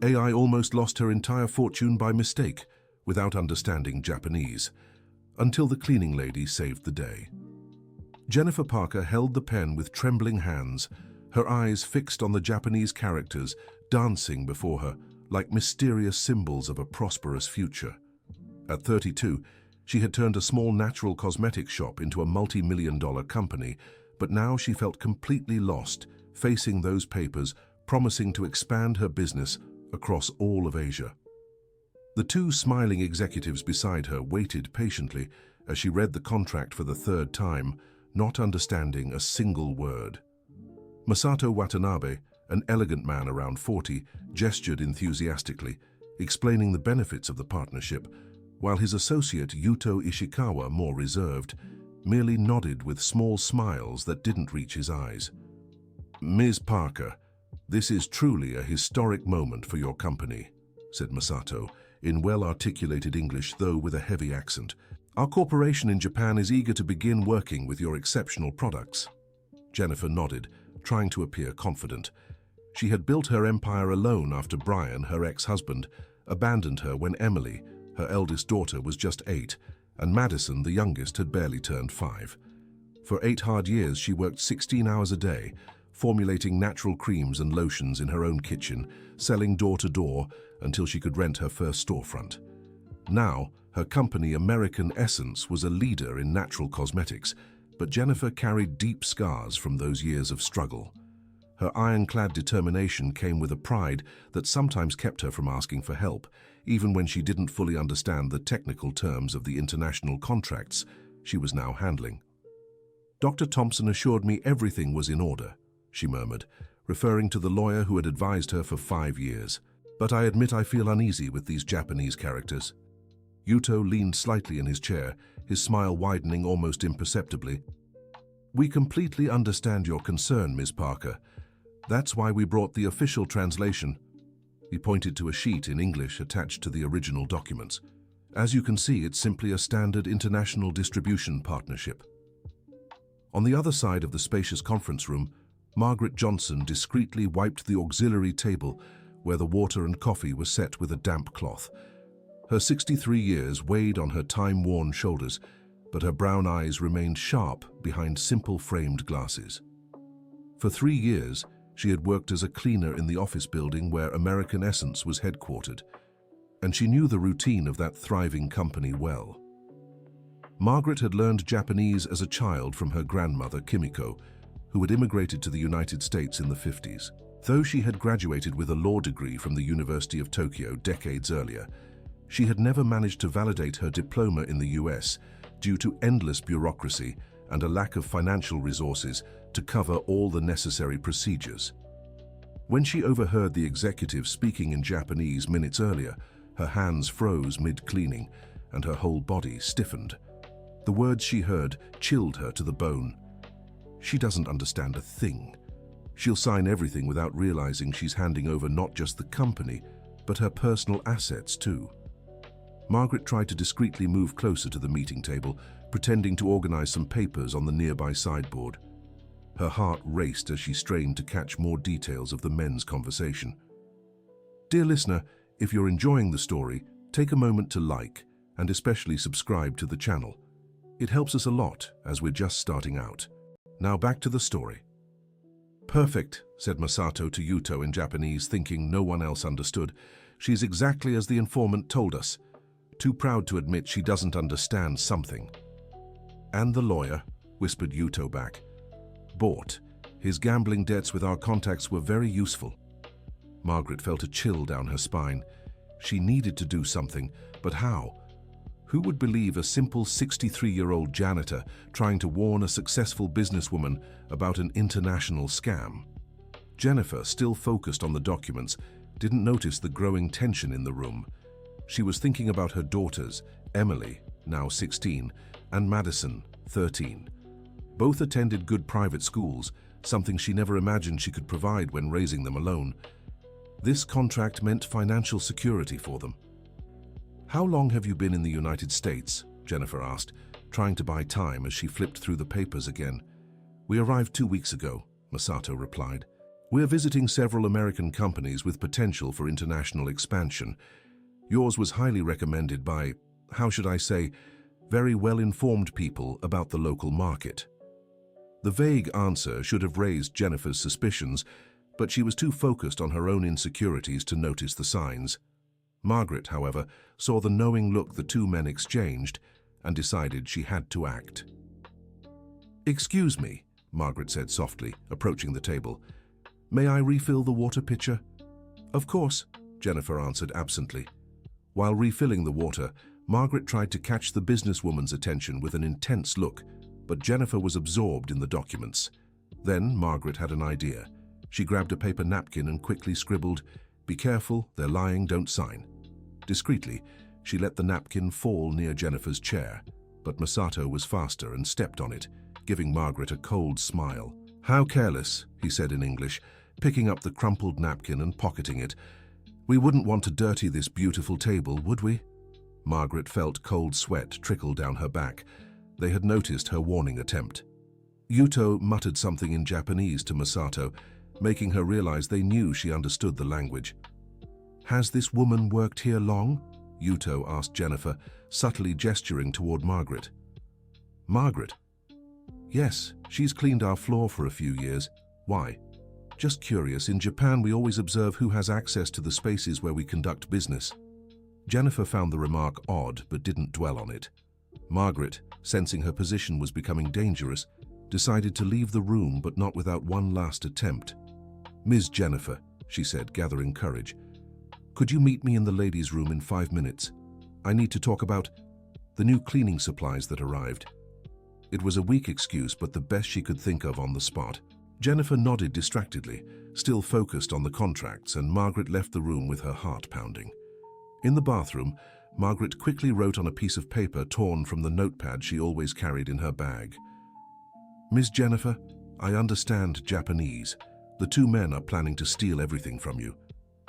AI almost lost her entire fortune by mistake, without understanding Japanese, until the cleaning lady saved the day. Jennifer Parker held the pen with trembling hands, her eyes fixed on the Japanese characters dancing before her like mysterious symbols of a prosperous future. At 32, she had turned a small natural cosmetics shop into a multi-million-dollar company, but now she felt completely lost, facing those papers promising to expand her business across all of Asia. The two smiling executives beside her waited patiently as she read the contract for the third time, not understanding a single word. Masato Watanabe, an elegant man around 40, gestured enthusiastically, explaining the benefits of the partnership, while his associate Yuto Ishikawa, more reserved, merely nodded with small smiles that didn't reach his eyes. "Ms. Parker, this is truly a historic moment for your company," said Masato, in well-articulated English, though with a heavy accent. "Our corporation in Japan is eager to begin working with your exceptional products." Jennifer nodded, trying to appear confident. She had built her empire alone after Brian, her ex-husband, abandoned her when Emily, her eldest daughter, was just 8, and Madison, the youngest, had barely turned 5. For 8 hard years, she worked 16 hours a day, formulating natural creams and lotions in her own kitchen, selling door-to-door until she could rent her first storefront. Now, her company, American Essence, was a leader in natural cosmetics, but Jennifer carried deep scars from those years of struggle. Her ironclad determination came with a pride that sometimes kept her from asking for help, even when she didn't fully understand the technical terms of the international contracts she was now handling. "Dr. Thompson assured me everything was in order," she murmured, referring to the lawyer who had advised her for 5 years. "But I admit I feel uneasy with these Japanese characters." Yuto leaned slightly in his chair, his smile widening almost imperceptibly. "We completely understand your concern, Ms. Parker. That's why we brought the official translation." He pointed to a sheet in English attached to the original documents. "As you can see, it's simply a standard international distribution partnership." On the other side of the spacious conference room, Margaret Johnson discreetly wiped the auxiliary table where the water and coffee were set with a damp cloth. Her 63 years weighed on her time-worn shoulders, but her brown eyes remained sharp behind simple framed glasses. For 3 years, she had worked as a cleaner in the office building where American Essence was headquartered, and she knew the routine of that thriving company well. Margaret had learned Japanese as a child from her grandmother, Kimiko, who had immigrated to the United States in the 50s. Though she had graduated with a law degree from the University of Tokyo decades earlier, she had never managed to validate her diploma in the US due to endless bureaucracy and a lack of financial resources to cover all the necessary procedures. When she overheard the executive speaking in Japanese minutes earlier, her hands froze mid-cleaning and her whole body stiffened. The words she heard chilled her to the bone. She doesn't understand a thing. She'll sign everything without realizing she's handing over not just the company, but her personal assets too. Margaret tried to discreetly move closer to the meeting table, pretending to organize some papers on the nearby sideboard. Her heart raced as she strained to catch more details of the men's conversation. Dear listener, if you're enjoying the story, take a moment to like and especially subscribe to the channel. It helps us a lot as we're just starting out. Now back to the story. "Perfect," said Masato to Yuto in Japanese, thinking no one else understood. "She's exactly as the informant told us. Too proud to admit she doesn't understand something." "And the lawyer," whispered Yuto back. "Bought. His gambling debts with our contacts were very useful." Margaret felt a chill down her spine. She needed to do something, but how? Who would believe a simple 63-year-old janitor trying to warn a successful businesswoman about an international scam? Jennifer, still focused on the documents, didn't notice the growing tension in the room. She was thinking about her daughters, Emily, now 16, and Madison, 13. Both attended good private schools, something she never imagined she could provide when raising them alone. This contract meant financial security for them. "How long have you been in the United States?" Jennifer asked, trying to buy time as she flipped through the papers again. "We arrived 2 weeks ago," Masato replied. We're visiting several American companies with potential for international expansion. Yours was highly recommended by, how should I say, very well-informed people about the local market. The vague answer should have raised Jennifer's suspicions, but she was too focused on her own insecurities to notice the signs. Margaret, however, saw the knowing look the two men exchanged and decided she had to act. "Excuse me," Margaret said softly, approaching the table. "May I refill the water pitcher?" "Of course," Jennifer answered absently. While refilling the water, Margaret tried to catch the businesswoman's attention with an intense look, but Jennifer was absorbed in the documents. Then Margaret had an idea. She grabbed a paper napkin and quickly scribbled, "Be careful, they're lying, don't sign." Discreetly, she let the napkin fall near Jennifer's chair, but Masato was faster and stepped on it, giving Margaret a cold smile. "How careless," he said in English, picking up the crumpled napkin and pocketing it. "We wouldn't want to dirty this beautiful table, would we?" Margaret felt cold sweat trickle down her back. They had noticed her warning attempt. Yuto muttered something in Japanese to Masato, making her realize they knew she understood the language. "Has this woman worked here long?" Yuto asked Jennifer, subtly gesturing toward Margaret. "Margaret?" "Yes, she's cleaned our floor for a few years. Why?" "Just curious. In Japan, we always observe who has access to the spaces where we conduct business." Jennifer found the remark odd, but didn't dwell on it. Margaret, sensing her position was becoming dangerous, decided to leave the room, but not without one last attempt. "Ms. Jennifer," she said, gathering courage, "could you meet me in the ladies' room in 5 minutes? I need to talk about the new cleaning supplies that arrived." It was a weak excuse, but the best she could think of on the spot. Jennifer nodded distractedly, still focused on the contracts, and Margaret left the room with her heart pounding. In the bathroom, Margaret quickly wrote on a piece of paper torn from the notepad she always carried in her bag. "Ms. Jennifer, I understand Japanese. The two men are planning to steal everything from you.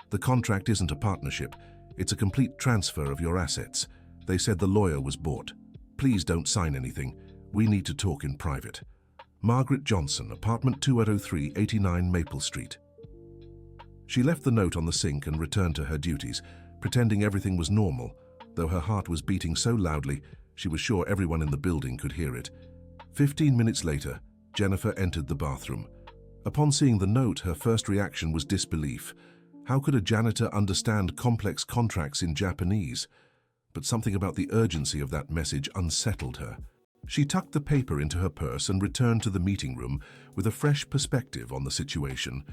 The contract isn't a partnership. It's a complete transfer of your assets. They said the lawyer was bought. Please don't sign anything. We need to talk in private. Margaret Johnson, apartment 2003, 89 Maple Street." She left the note on the sink and returned to her duties, pretending everything was normal, though her heart was beating so loudly she was sure everyone in the building could hear it. 15 minutes later, Jennifer entered the bathroom. Upon seeing the note, her first reaction was disbelief. How could a janitor understand complex contracts in Japanese? But something about the urgency of that message unsettled her. She tucked the paper into her purse and returned to the meeting room with a fresh perspective on the situation.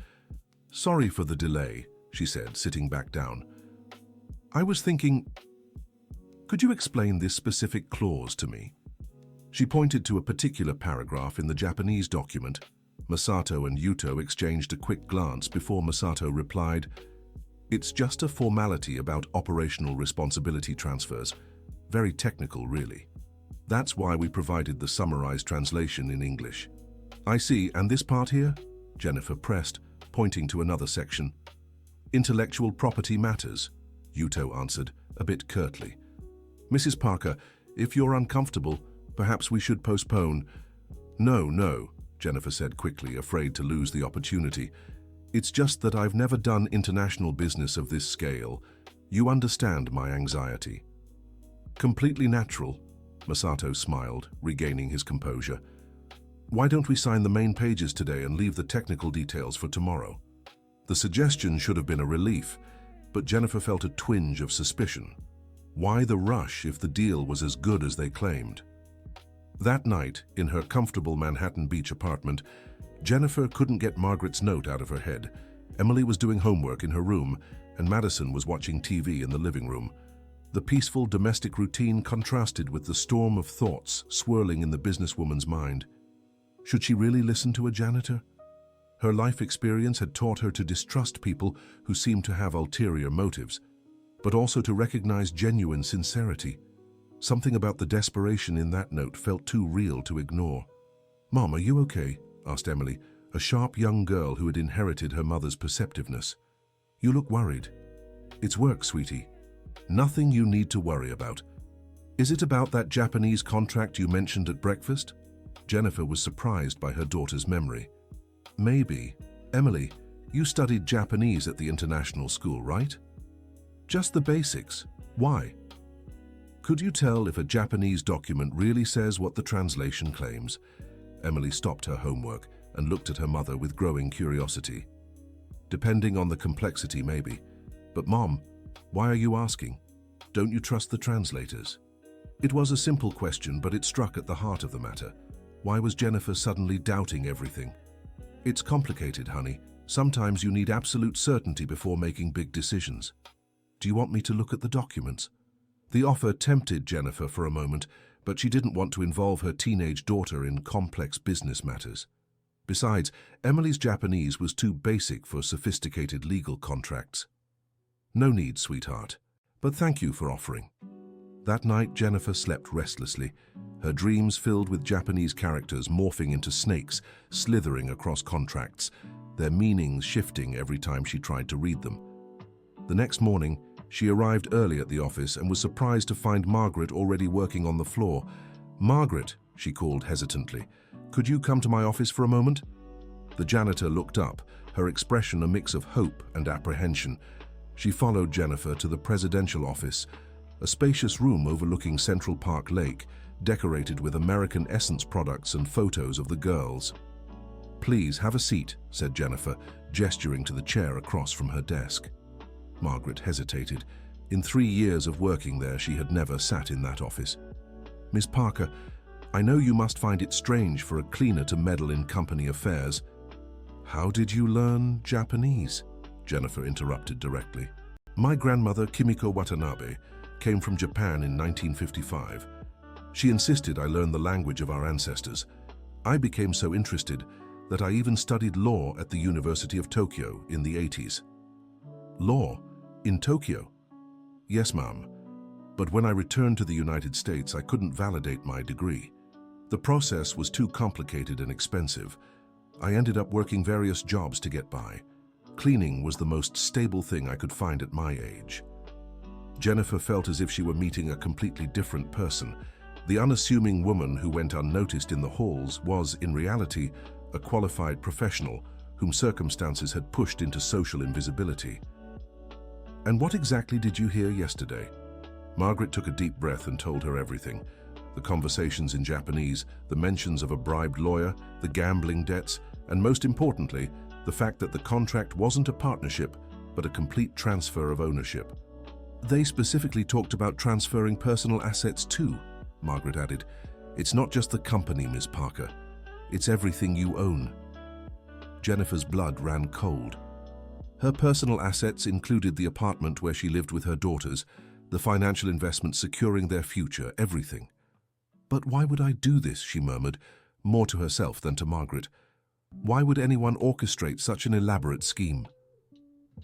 "Sorry for the delay," she said, sitting back down. "I was thinking, could you explain this specific clause to me?" She pointed to a particular paragraph in the Japanese document. Masato and Yuto exchanged a quick glance before Masato replied, "It's just a formality about operational responsibility transfers. Very technical, really. That's why we provided the summarized translation in English." "I see, and this part here?" Jennifer pressed, pointing to another section. "Intellectual property matters," Yuto answered, a bit curtly. "Mrs. Parker, if you're uncomfortable, perhaps we should postpone." No, Jennifer said quickly, afraid to lose the opportunity. "It's just that I've never done international business of this scale. You understand my anxiety." "Completely natural," Masato smiled, regaining his composure. "Why don't we sign the main pages today and leave the technical details for tomorrow?" The suggestion should have been a relief, but Jennifer felt a twinge of suspicion. Why the rush if the deal was as good as they claimed? That night, in her comfortable Manhattan Beach apartment, Jennifer couldn't get Margaret's note out of her head. Emily was doing homework in her room, and Madison was watching TV in the living room. The peaceful domestic routine contrasted with the storm of thoughts swirling in the businesswoman's mind. Should she really listen to a janitor? Her life experience had taught her to distrust people who seemed to have ulterior motives, but also to recognize genuine sincerity. Something about the desperation in that note felt too real to ignore. "Mom, are you okay?" asked Emily, a sharp young girl who had inherited her mother's perceptiveness. "You look worried." "It's work, sweetie. Nothing you need to worry about." "Is it about that Japanese contract you mentioned at breakfast?" Jennifer was surprised by her daughter's memory. "Maybe. Emily, You studied Japanese at the international school, right? Just the basics. Why? Could you tell if a Japanese document really says what the translation claims? Emily stopped her homework and looked at her mother with growing curiosity. Depending on the complexity, maybe. But Mom, why are you asking? Don't you trust the translators? It was a simple question, but it struck at the heart of the matter. Why was Jennifer suddenly doubting everything? It's complicated, honey. Sometimes you need absolute certainty before making big decisions. Do you want me to look at the documents? The offer tempted Jennifer for a moment, but she didn't want to involve her teenage daughter in complex business matters. Besides, Emily's Japanese was too basic for sophisticated legal contracts. No need, sweetheart, but thank you for offering. That night, Jennifer slept restlessly, her dreams filled with Japanese characters morphing into snakes, slithering across contracts, their meanings shifting every time she tried to read them. The next morning, she arrived early at the office and was surprised to find Margaret already working on the floor. "Margaret," she called hesitantly, "could you come to my office for a moment?" The janitor looked up, her expression a mix of hope and apprehension. She followed Jennifer to the presidential office, a spacious room overlooking Central Park Lake, decorated with American Essence products and photos of the girls. "Please, have a seat," said Jennifer, gesturing to the chair across from her desk. Margaret hesitated. In 3 years of working there, she had never sat in that office. "Miss Parker, I know you must find it strange for a cleaner to meddle in company affairs." "How did you learn Japanese?" Jennifer interrupted directly. "My grandmother, Kimiko Watanabe, came from Japan in 1955. She insisted I learn the language of our ancestors. I became so interested that I even studied law at the University of Tokyo in the 80s. "Law? In Tokyo?" "Yes, ma'am. But when I returned to the United States, I couldn't validate my degree. The process was too complicated and expensive. I ended up working various jobs to get by. Cleaning was the most stable thing I could find at my age." Jennifer felt as if she were meeting a completely different person. The unassuming woman who went unnoticed in the halls was, in reality, a qualified professional whom circumstances had pushed into social invisibility. "And what exactly did you hear yesterday?" Margaret took a deep breath and told her everything. The conversations in Japanese, the mentions of a bribed lawyer, the gambling debts, and most importantly, the fact that the contract wasn't a partnership, but a complete transfer of ownership. "They specifically talked about transferring personal assets too," Margaret added. "It's not just the company, Miss Parker. It's everything you own." Jennifer's blood ran cold. Her personal assets included the apartment where she lived with her daughters, the financial investments securing their future, everything. "But why would I do this?" she murmured, more to herself than to Margaret. "Why would anyone orchestrate such an elaborate scheme?"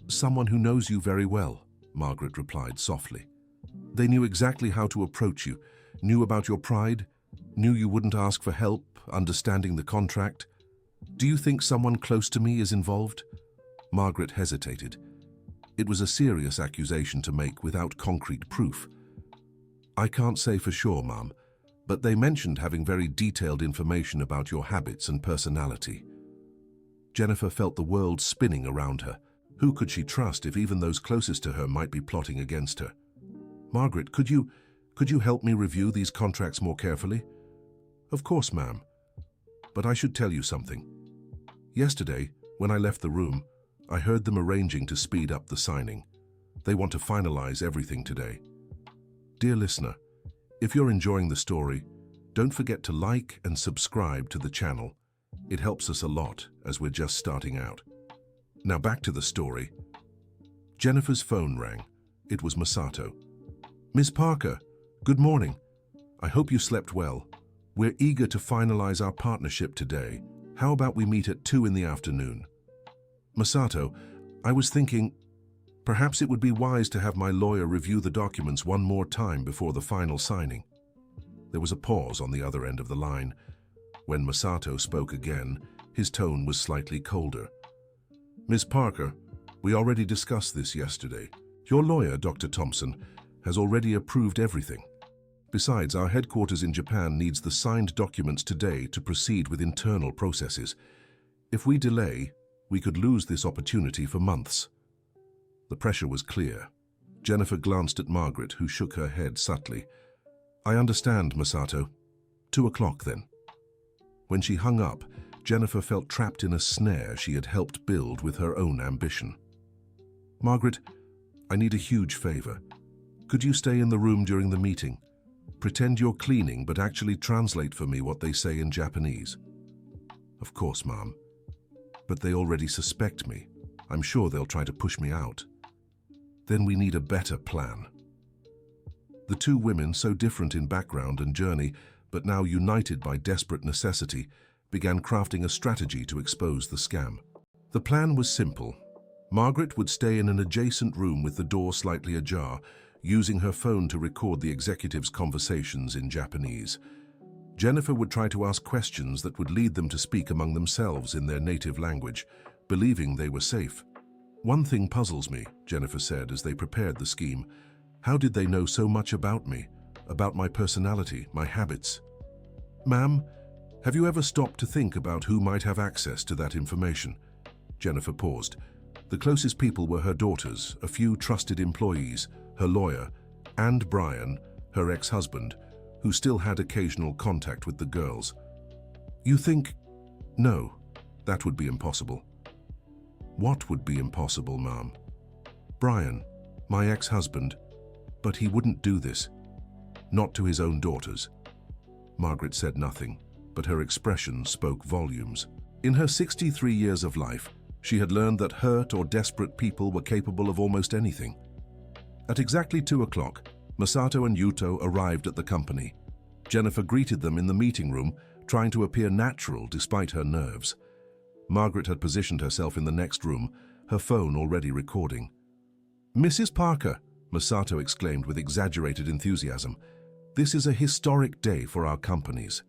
"Someone who knows you very well," Margaret replied softly. "They knew exactly how to approach you, knew about your pride, knew you wouldn't ask for help understanding the contract. Do you think someone close to me is involved?" Margaret hesitated. It was a serious accusation to make without concrete proof. "I can't say for sure, Ma'am, but they mentioned having very detailed information about your habits and personality." Jennifer felt the world spinning around her. Who could she trust if even those closest to her might be plotting against her? "Margaret, could you help me review these contracts more carefully?" "Of course, ma'am. But I should tell you something. Yesterday, when I left the room, I heard them arranging to speed up the signing. They want to finalize everything today. Dear listener, if you're enjoying the story, don't forget to like and subscribe to the channel. It helps us a lot as we're just starting out. Now back to the story. Jennifer's phone rang. It was Masato. "Miss Parker, good morning. I hope you slept well. We're eager to finalize our partnership today. How about we meet at 2 in the afternoon? "Masato, I was thinking, perhaps it would be wise to have my lawyer review the documents one more time before the final signing." There was a pause on the other end of the line. When Masato spoke again, his tone was slightly colder. "Miss Parker, we already discussed this yesterday. Your lawyer, Dr. Thompson, has already approved everything. Besides, our headquarters in Japan needs the signed documents today to proceed with internal processes. If we delay, We could lose this opportunity for months. The pressure was clear. Jennifer glanced at Margaret, who shook her head subtly. I understand, Masato. 2 o'clock then. When she hung up, Jennifer felt trapped in a snare she had helped build with her own ambition. Margaret, I need a huge favor. Could you stay in the room during the meeting? Pretend you're cleaning, but actually translate for me what they say in Japanese. Of course, Ma'am. But they already suspect me. I'm sure they'll try to push me out. Then we need a better plan. The two women, so different in background and journey, but now united by desperate necessity, began crafting a strategy to expose the scam. The plan was simple. Margaret would stay in an adjacent room with the door slightly ajar, using her phone to record the executives' conversations in Japanese. Jennifer would try to ask questions that would lead them to speak among themselves in their native language, believing they were safe. One thing puzzles me, Jennifer said as they prepared the scheme. How did they know so much about me, about my personality, my habits? Ma'am, have you ever stopped to think about who might have access to that information? Jennifer paused. The closest people were her daughters, a few trusted employees, her lawyer, and Brian, her ex-husband, who still had occasional contact with the girls. You think? No, that would be impossible. What would be impossible, Ma'am? Brian, my ex-husband, but he wouldn't do this. Not to his own daughters. Margaret said nothing, but her expression spoke volumes. In her 63 years of life, she had learned that hurt or desperate people were capable of almost anything. At exactly 2 o'clock, Masato and Yuto arrived at the company. Jennifer greeted them in the meeting room, trying to appear natural despite her nerves. Margaret had positioned herself in the next room, her phone already recording. Mrs. Parker, Masato exclaimed with exaggerated enthusiasm. This is a historic day for our companies.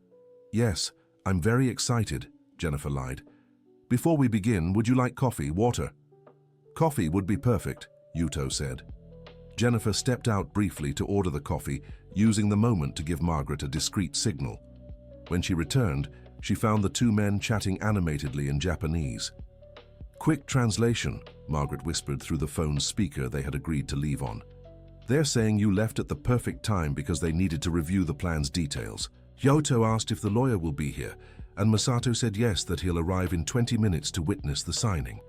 Yes, I'm very excited, Jennifer lied. Before we begin, would you like coffee, water? Coffee would be perfect, Yuto said. Jennifer stepped out briefly to order the coffee, using the moment to give Margaret a discreet signal. When she returned, she found the two men chatting animatedly in Japanese. Quick translation, Margaret whispered through the phone's speaker they had agreed to leave on. They're saying you left at the perfect time because they needed to review the plan's details. Yuto asked if the lawyer will be here, and Masato said yes, that he'll arrive in 20 minutes to witness the signing.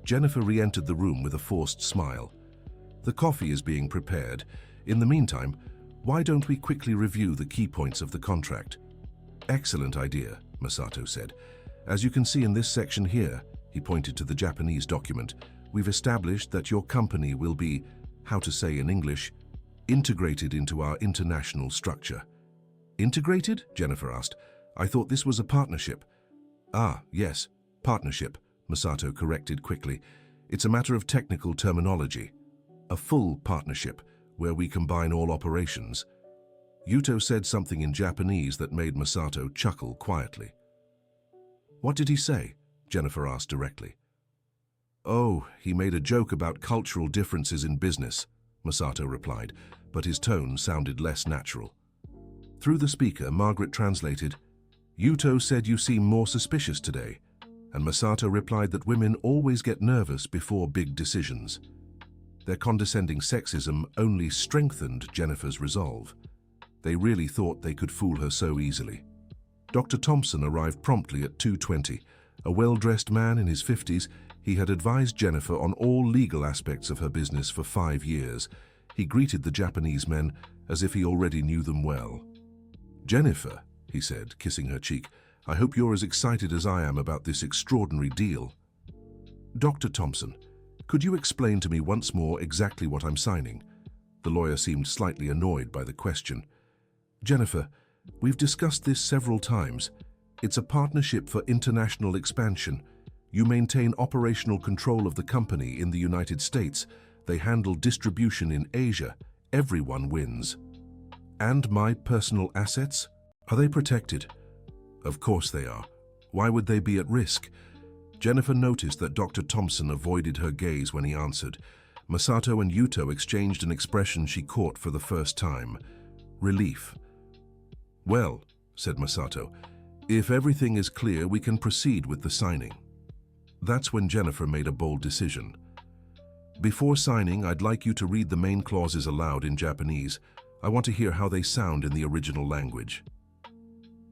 Jennifer re-entered the room with a forced smile. The coffee is being prepared. In the meantime, why don't we quickly review the key points of the contract? Excellent idea, Masato said. As you can see in this section here, he pointed to the Japanese document, we've established that your company will be, how to say in English, integrated into our international structure. Integrated? Jennifer asked. I thought this was a partnership. Ah, yes, partnership, Masato corrected quickly. It's a matter of technical terminology. A full partnership, where we combine all operations. Yuto said something in Japanese that made Masato chuckle quietly. What did he say? Jennifer asked directly. Oh, he made a joke about cultural differences in business, Masato replied, but his tone sounded less natural. Through the speaker, Margaret translated, Yuto said you seem more suspicious today, and Masato replied that women always get nervous before big decisions. Their condescending sexism only strengthened Jennifer's resolve. They really thought they could fool her so easily. Dr. Thompson arrived promptly at 2:20. A well-dressed man in his 50s, he had advised Jennifer on all legal aspects of her business for 5 years. He greeted the Japanese men as if he already knew them well. Jennifer, he said, kissing her cheek, I hope you're as excited as I am about this extraordinary deal. Dr. Thompson, could you explain to me once more exactly what I'm signing? The lawyer seemed slightly annoyed by the question. Jennifer, we've discussed this several times. It's a partnership for international expansion. You maintain operational control of the company in the United States. They handle distribution in Asia. Everyone wins. And my personal assets? Are they protected? Of course they are. Why would they be at risk? Jennifer noticed that Dr. Thompson avoided her gaze when he answered. Masato and Yuto exchanged an expression she caught for the first time. Relief. Well, said Masato, if everything is clear, we can proceed with the signing. That's when Jennifer made a bold decision. Before signing, I'd like you to read the main clauses aloud in Japanese. I want to hear how they sound in the original language.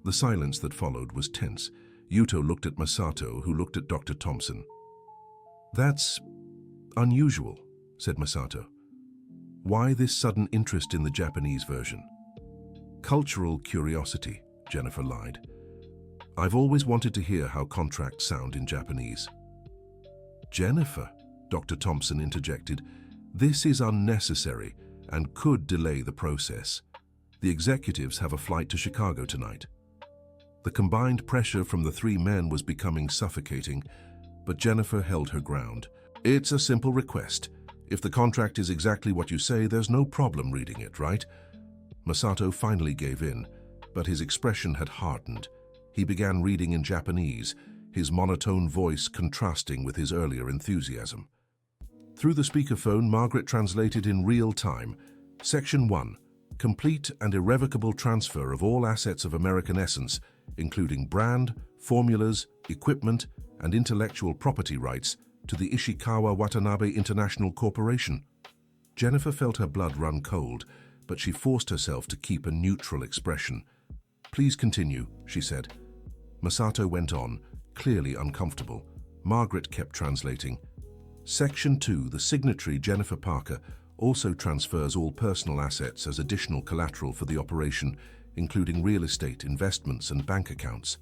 The silence that followed was tense. Yuto looked at Masato, who looked at Dr. Thompson. That's unusual, said Masato. Why this sudden interest in the Japanese version? Cultural curiosity, Jennifer lied. I've always wanted to hear how contracts sound in Japanese. Jennifer, Dr. Thompson interjected, this is unnecessary and could delay the process. The executives have a flight to Chicago tonight. The combined pressure from the three men was becoming suffocating, but Jennifer held her ground. It's a simple request. If the contract is exactly what you say, there's no problem reading it, right? Masato finally gave in, but his expression had hardened. He began reading in Japanese, his monotone voice contrasting with his earlier enthusiasm. Through the speakerphone, Margaret translated in real time. Section 1. Complete and irrevocable transfer of all assets of American Essence, including brand, formulas, equipment, and intellectual property rights, to the Ishikawa Watanabe International Corporation. Jennifer felt her blood run cold, but she forced herself to keep a neutral expression. Please continue, she said. Masato went on, clearly uncomfortable. Margaret kept translating. Section 2, the signatory Jennifer Parker also transfers all personal assets as additional collateral for the operation, including real estate, investments, and bank accounts.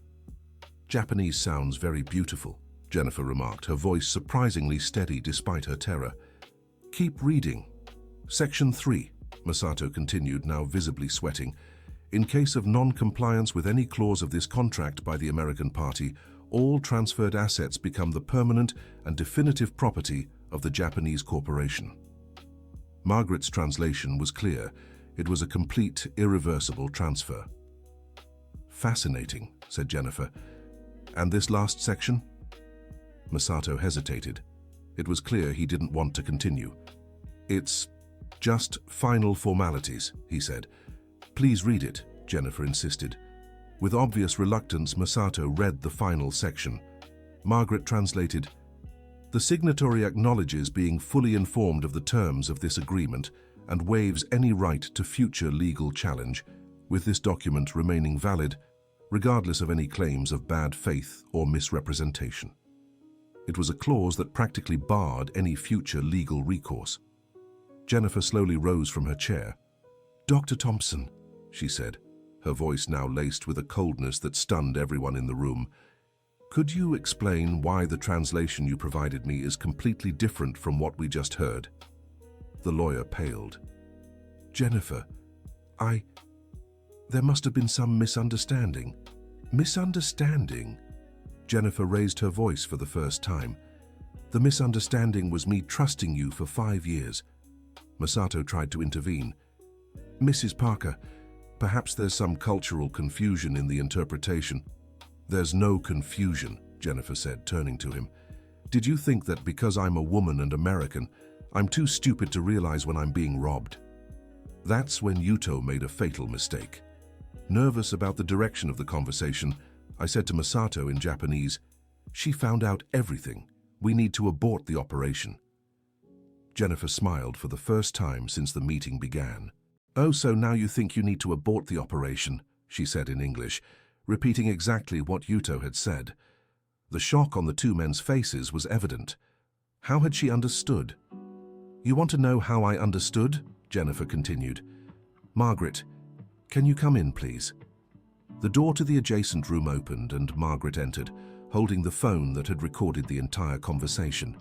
Japanese sounds very beautiful, Jennifer remarked, her voice surprisingly steady despite her terror. Keep reading. Section 3, Masato continued, now visibly sweating. In case of non-compliance with any clause of this contract by the American party, all transferred assets become the permanent and definitive property of the Japanese corporation. Margaret's translation was clear. It was a complete, irreversible transfer. Fascinating, said Jennifer. And this last section? Masato hesitated. It was clear he didn't want to continue. It's just final formalities, he said. Please read it, Jennifer insisted. With obvious reluctance, Masato read the final section. Margaret translated, The signatory acknowledges being fully informed of the terms of this agreement and waives any right to future legal challenge, with this document remaining valid, regardless of any claims of bad faith or misrepresentation. It was a clause that practically barred any future legal recourse. Jennifer slowly rose from her chair. Dr. Thompson, she said, her voice now laced with a coldness that stunned everyone in the room. Could you explain why the translation you provided me is completely different from what we just heard? The lawyer paled. Jennifer, there must have been some misunderstanding. Misunderstanding? Jennifer raised her voice for the first time. The misunderstanding was me trusting you for 5 years. Masato tried to intervene. Mrs. Parker, perhaps there's some cultural confusion in the interpretation. There's no confusion, Jennifer said, turning to him. Did you think that because I'm a woman and American, I'm too stupid to realize when I'm being robbed? That's when Yuto made a fatal mistake. Nervous about the direction of the conversation, I said to Masato in Japanese, She found out everything. We need to abort the operation. Jennifer smiled for the first time since the meeting began. Oh, so now you think you need to abort the operation, she said in English, repeating exactly what Yuto had said. The shock on the two men's faces was evident. How had she understood? You want to know how I understood? Jennifer continued. Margaret, can you come in, please? The door to the adjacent room opened and Margaret entered, holding the phone that had recorded the entire conversation.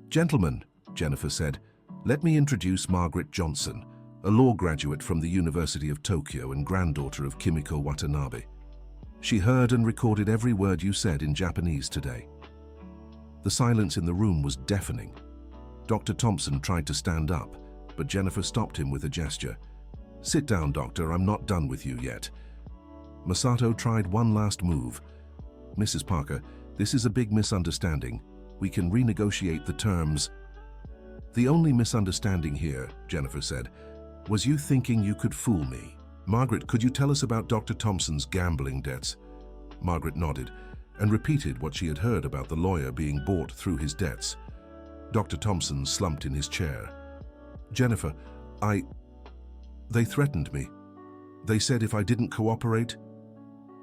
Gentlemen, Jennifer said, let me introduce Margaret Johnson, a law graduate from the University of Tokyo and granddaughter of Kimiko Watanabe. She heard and recorded every word you said in Japanese today. The silence in the room was deafening. Dr. Thompson tried to stand up, but Jennifer stopped him with a gesture. Sit down, doctor, I'm not done with you yet. Masato tried one last move. Mrs. Parker, this is a big misunderstanding. We can renegotiate the terms. The only misunderstanding here, Jennifer said, was you thinking you could fool me. Margaret, could you tell us about Dr. Thompson's gambling debts? Margaret nodded. and repeated what she had heard about the lawyer being bought through his debts. Dr. Thompson slumped in his chair. "Jennifer, They threatened me. They said if I didn't cooperate."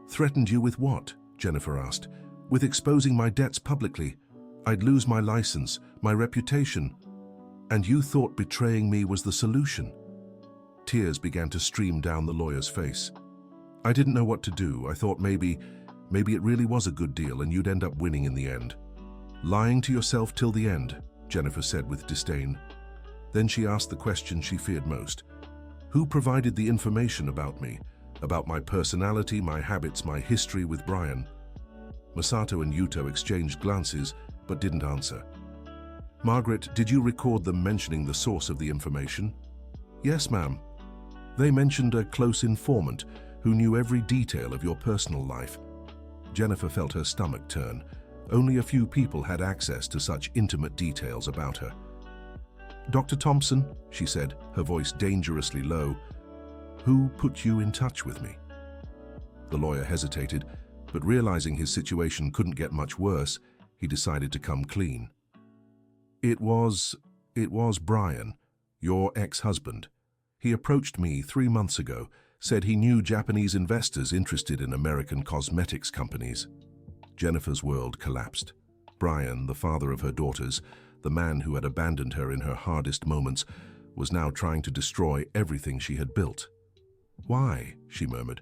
"Threatened you with what?" Jennifer asked. "With exposing my debts publicly. I'd lose my license, my reputation. And you thought betraying me was the solution?" Tears began to stream down the lawyer's face. "I didn't know what to do. I thought maybe it really was a good deal and you'd end up winning in the end." "Lying to yourself till the end," Jennifer said with disdain. Then she asked the question she feared most. "Who provided the information about me, about my personality, my habits, my history with Brian?" Masato and Yuto exchanged glances, but didn't answer. "Margaret, did you record them mentioning the source of the information?" "Yes, ma'am. They mentioned a close informant who knew every detail of your personal life." Jennifer felt her stomach turn. Only a few people had access to such intimate details about her. "Dr. Thompson," she said, her voice dangerously low, "who put you in touch with me?" The lawyer hesitated, but realizing his situation couldn't get much worse, he decided to come clean. It was Brian, your ex-husband. He approached me 3 months ago, said he knew Japanese investors interested in American cosmetics companies." Jennifer's world collapsed. Brian, the father of her daughters, the man who had abandoned her in her hardest moments, was now trying to destroy everything she had built. "Why?" she murmured.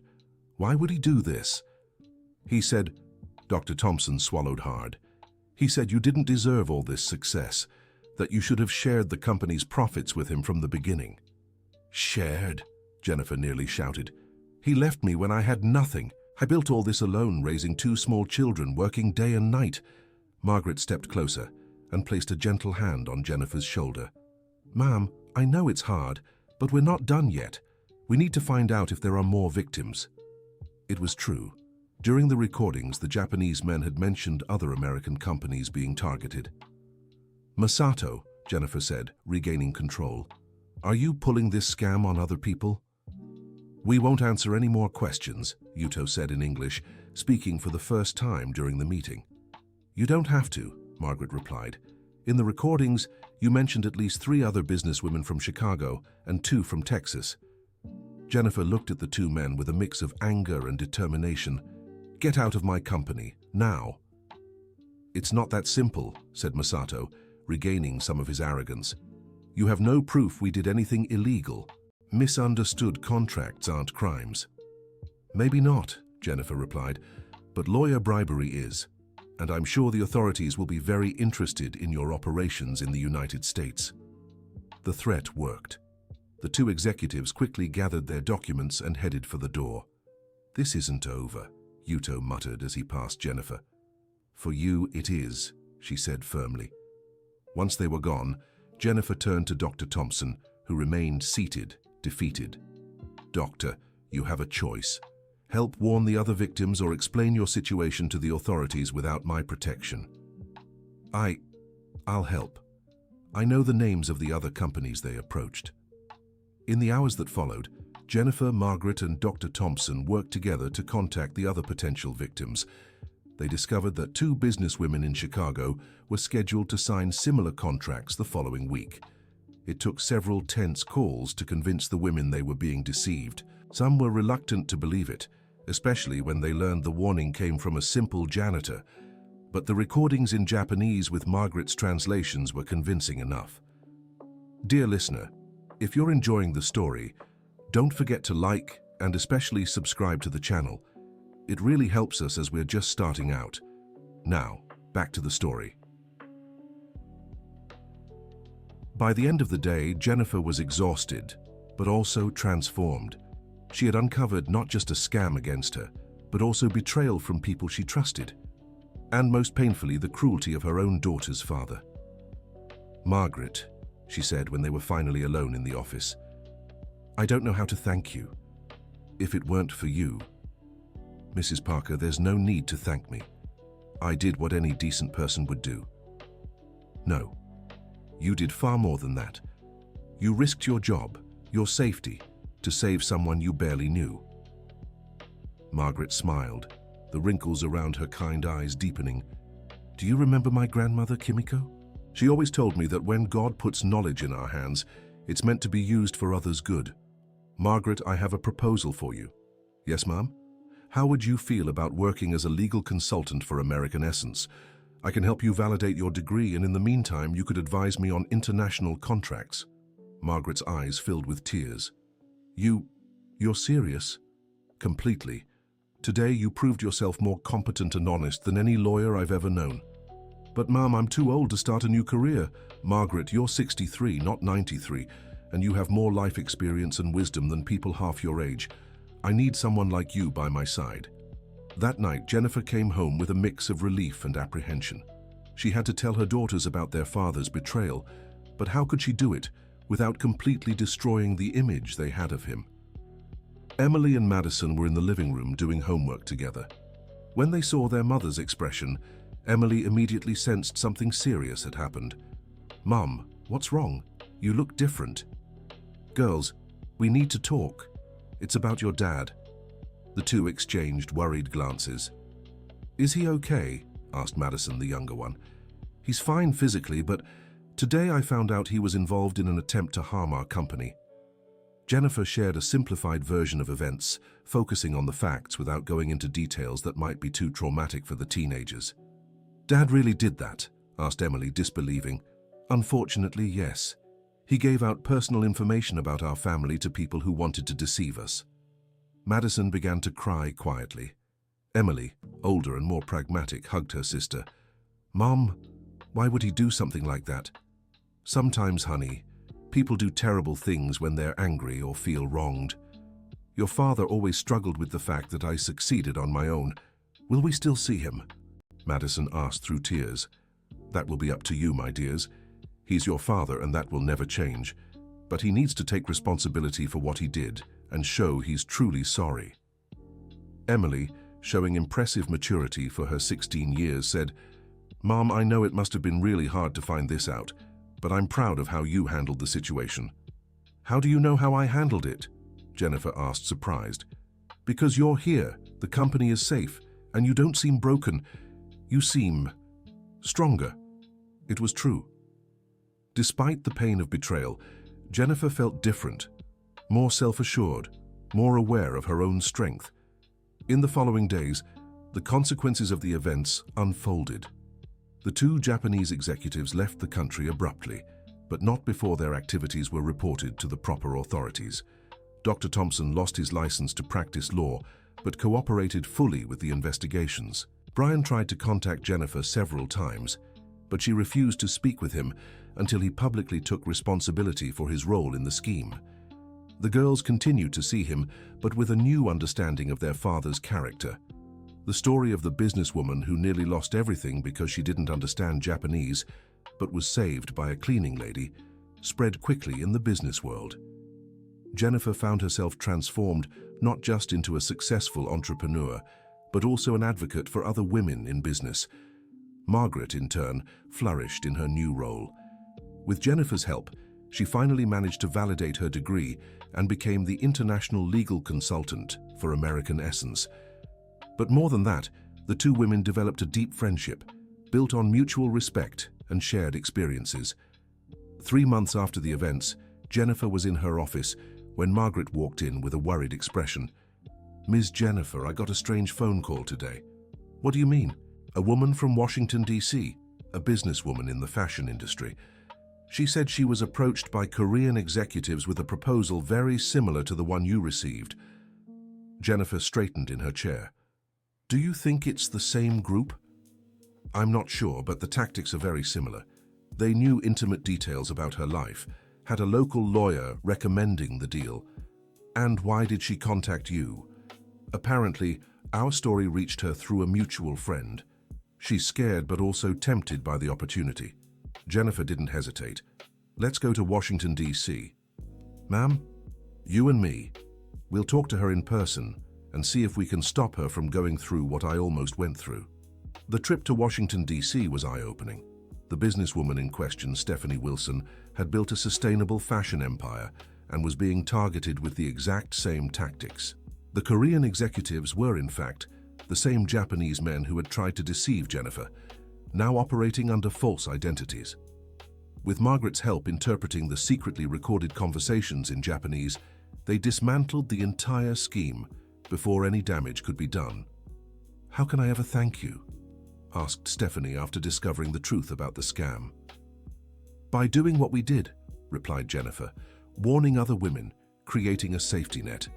"Why would he do this?" "He said," Dr. Thompson swallowed hard, "he said you didn't deserve all this success, that you should have shared the company's profits with him from the beginning." "Shared?" Jennifer nearly shouted. "He left me when I had nothing. I built all this alone, raising 2 small children, working day and night." Margaret stepped closer and placed a gentle hand on Jennifer's shoulder. "Ma'am, I know it's hard, but we're not done yet. We need to find out if there are more victims." It was true. During the recordings, the Japanese men had mentioned other American companies being targeted. "Masato," Jennifer said, regaining control, "are you pulling this scam on other people?" "We won't answer any more questions," Yuto said in English, speaking for the first time during the meeting. "You don't have to," Margaret replied. "In the recordings, you mentioned at least 3 other businesswomen from Chicago and 2 from Texas." Jennifer looked at the 2 men with a mix of anger and determination. "Get out of my company, now." "It's not that simple," said Masato, regaining some of his arrogance. "You have no proof we did anything illegal. Misunderstood contracts aren't crimes." "Maybe not," Jennifer replied, "but lawyer bribery is, and I'm sure the authorities will be very interested in your operations in the United States." The threat worked. The 2 executives quickly gathered their documents and headed for the door. "This isn't over," Yuto muttered as he passed Jennifer. "For you, it is," she said firmly. Once they were gone, Jennifer turned to Dr. Thompson, who remained seated, defeated. "Doctor, you have a choice. Help warn the other victims or explain your situation to the authorities without my protection." I'll help. I know the names of the other companies they approached." In the hours that followed, Jennifer, Margaret, and Dr. Thompson worked together to contact the other potential victims. They discovered that 2 businesswomen in Chicago were scheduled to sign similar contracts the following week. It took several tense calls to convince the women they were being deceived. Some were reluctant to believe it, especially when they learned the warning came from a simple janitor. But the recordings in Japanese with Margaret's translations were convincing enough. Dear listener, if you're enjoying the story, don't forget to like and especially subscribe to the channel. It really helps us as we're just starting out. Now, back to the story. By the end of the day, Jennifer was exhausted, but also transformed. She had uncovered not just a scam against her, but also betrayal from people she trusted, and most painfully, the cruelty of her own daughter's father. "Margaret," she said when they were finally alone in the office, "I don't know how to thank you. If it weren't for you..." "Mrs. Parker, there's no need to thank me. I did what any decent person would do." "No. You did far more than that. You risked your job, your safety, to save someone you barely knew." Margaret smiled. the wrinkles around her kind eyes deepening. "Do you remember my grandmother, Kimiko? She always told me that when God puts knowledge in our hands, it's meant to be used for others' good. Margaret, I have a proposal for you." "Yes, ma'am?" "How would you feel about working as a legal consultant for American Essence? I can help you validate your degree, and in the meantime, you could advise me on international contracts." Margaret's eyes filled with tears. You're serious?" "Completely. Today you proved yourself more competent and honest than any lawyer I've ever known." "But Mom, I'm too old to start a new career." "Margaret, you're 63, not 93, and you have more life experience and wisdom than people half your age. I need someone like you by my side." That night, Jennifer came home with a mix of relief and apprehension. She had to tell her daughters about their father's betrayal, but how could she do it without completely destroying the image they had of him? Emily and Madison were in the living room doing homework together. When they saw their mother's expression, Emily immediately sensed something serious had happened. "Mum, what's wrong? You look different." "Girls, we need to talk. It's about your dad." The two exchanged worried glances. "Is he okay?" asked Madison, the younger one. "He's fine physically, but today I found out he was involved in an attempt to harm our company." Jennifer shared a simplified version of events, focusing on the facts without going into details that might be too traumatic for the teenagers. "Dad really did that?" asked Emily, disbelieving. "Unfortunately, yes. He gave out personal information about our family to people who wanted to deceive us." Madison began to cry quietly. Emily, older and more pragmatic, hugged her sister. "Mom, why would he do something like that?" "Sometimes, honey, people do terrible things when they're angry or feel wronged. Your father always struggled with the fact that I succeeded on my own. Will we still see him?" Madison asked through tears. "That will be up to you, my dears. He's your father and that will never change. But he needs to take responsibility for what he did and show he's truly sorry." Emily, showing impressive maturity for her 16 years, said, "Mom, I know it must have been really hard to find this out, but I'm proud of how you handled the situation." "How do you know how I handled it?" Jennifer asked, surprised. "Because you're here, the company is safe, and you don't seem broken. You seem stronger." It was true. Despite the pain of betrayal, Jennifer felt different, more self-assured, more aware of her own strength. In the following days, the consequences of the events unfolded. The two Japanese executives left the country abruptly, but not before their activities were reported to the proper authorities. Dr. Thompson lost his license to practice law, but cooperated fully with the investigations. Brian tried to contact Jennifer several times, but she refused to speak with him until he publicly took responsibility for his role in the scheme. The girls continued to see him, but with a new understanding of their father's character. The story of the businesswoman who nearly lost everything because she didn't understand Japanese, but was saved by a cleaning lady, spread quickly in the business world. Jennifer found herself transformed not just into a successful entrepreneur, but also an advocate for other women in business. Margaret, in turn, flourished in her new role. With Jennifer's help, she finally managed to validate her degree and became the international legal consultant for American Essence. But more than that, the two women developed a deep friendship, built on mutual respect and shared experiences. 3 months after the events, Jennifer was in her office when Margaret walked in with a worried expression. "Ms. Jennifer, I got a strange phone call today." "What do you mean?" "A woman from Washington, D.C., a businesswoman in the fashion industry. She said she was approached by Korean executives with a proposal very similar to the one you received." Jennifer straightened in her chair. "Do you think it's the same group?" "I'm not sure, but the tactics are very similar. They knew intimate details about her life, had a local lawyer recommending the deal." "And why did she contact you?" "Apparently, our story reached her through a mutual friend. She's scared but also tempted by the opportunity." Jennifer didn't hesitate. "Let's go to Washington, D.C. "Ma'am, you and me. We'll talk to her in person and see if we can stop her from going through what I almost went through." The trip to Washington, D.C. was eye-opening. The businesswoman in question, Stephanie Wilson, had built a sustainable fashion empire and was being targeted with the exact same tactics. The Korean executives were, in fact, the same Japanese men who had tried to deceive Jennifer, now operating under false identities. With Margaret's help interpreting the secretly recorded conversations in Japanese, they dismantled the entire scheme before any damage could be done. "How can I ever thank you?" asked Stephanie after discovering the truth about the scam. "By doing what we did," replied Jennifer, "warning other women, creating a safety net.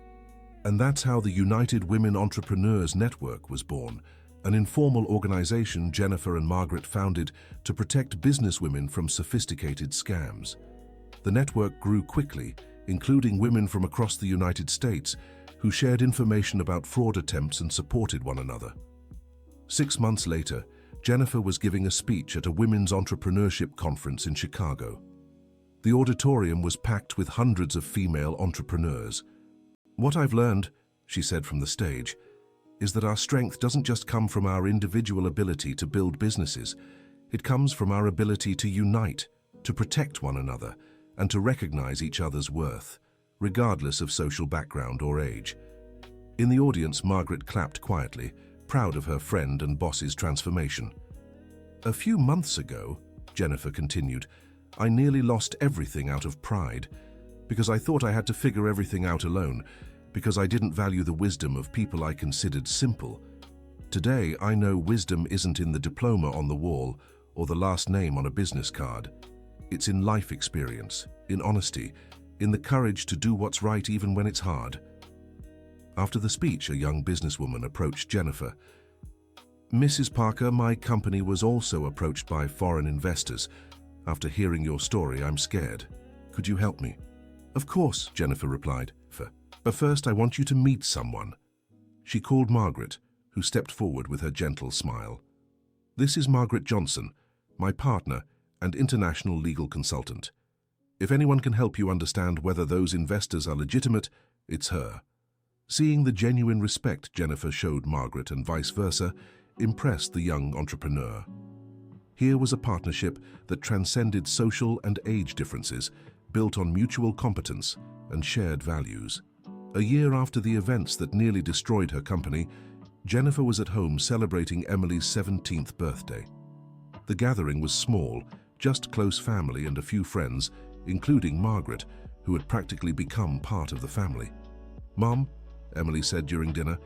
And that's how the United Women Entrepreneurs Network was born, an informal organization Jennifer and Margaret founded to protect businesswomen from sophisticated scams. The network grew quickly, including women from across the United States who shared information about fraud attempts and supported one another. 6 months later, Jennifer was giving a speech at a women's entrepreneurship conference in Chicago. The auditorium was packed with hundreds of female entrepreneurs. "What I've learned," she said from the stage, "is that our strength doesn't just come from our individual ability to build businesses. It comes from our ability to unite, to protect one another, and to recognize each other's worth, regardless of social background or age." In the audience, Margaret clapped quietly, proud of her friend and boss's transformation. "A few months ago," Jennifer continued, "I nearly lost everything out of pride, because I thought I had to figure everything out alone, because I didn't value the wisdom of people I considered simple. Today, I know wisdom isn't in the diploma on the wall or the last name on a business card. It's in life experience, in honesty, in the courage to do what's right even when it's hard." After the speech, a young businesswoman approached Jennifer. "Mrs. Parker, my company was also approached by foreign investors. After hearing your story, I'm scared. Could you help me?" "Of course," Jennifer replied. "But first, I want you to meet someone." She called Margaret, who stepped forward with her gentle smile. "This is Margaret Johnson, my partner and international legal consultant. If anyone can help you understand whether those investors are legitimate, it's her." Seeing the genuine respect Jennifer showed Margaret and vice versa impressed the young entrepreneur. Here was a partnership that transcended social and age differences, built on mutual competence and shared values. A year after the events that nearly destroyed her company, Jennifer was at home celebrating Emily's 17th birthday. The gathering was small, just close family and a few friends, including Margaret, who had practically become part of the family. "Mom," Emily said during dinner,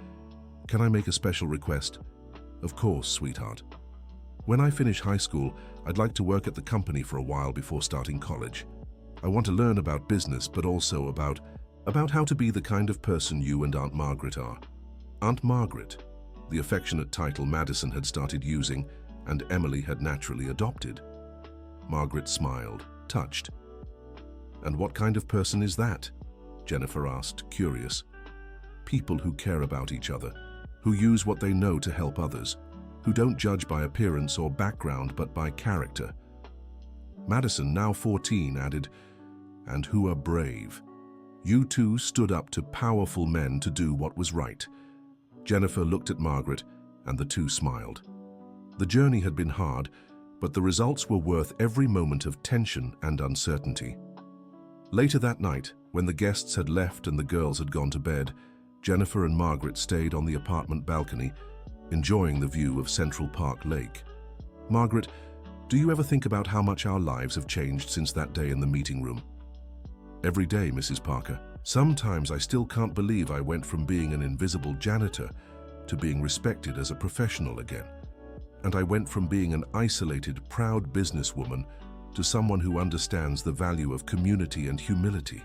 "can I make a special request?" "Of course, sweetheart. When I finish high school, I'd like to work at the company for a while before starting college. I want to learn about business, but also about how to be the kind of person you and Aunt Margaret are." Aunt Margaret, the affectionate title Madison had started using and Emily had naturally adopted. Margaret smiled, touched. "And what kind of person is that?" Jennifer asked, curious. "People who care about each other, who use what they know to help others, who don't judge by appearance or background but by character." Madison, now 14, added, "And who are brave. You two stood up to powerful men to do what was right." Jennifer looked at Margaret, and the two smiled. The journey had been hard, but the results were worth every moment of tension and uncertainty. Later that night, when the guests had left and the girls had gone to bed, Jennifer and Margaret stayed on the apartment balcony, enjoying the view of Central Park Lake. "Margaret, do you ever think about how much our lives have changed since that day in the meeting room?" "Every day, Mrs. Parker. Sometimes I still can't believe I went from being an invisible janitor to being respected as a professional again. And I went from being an isolated, proud businesswoman to someone who understands the value of community and humility."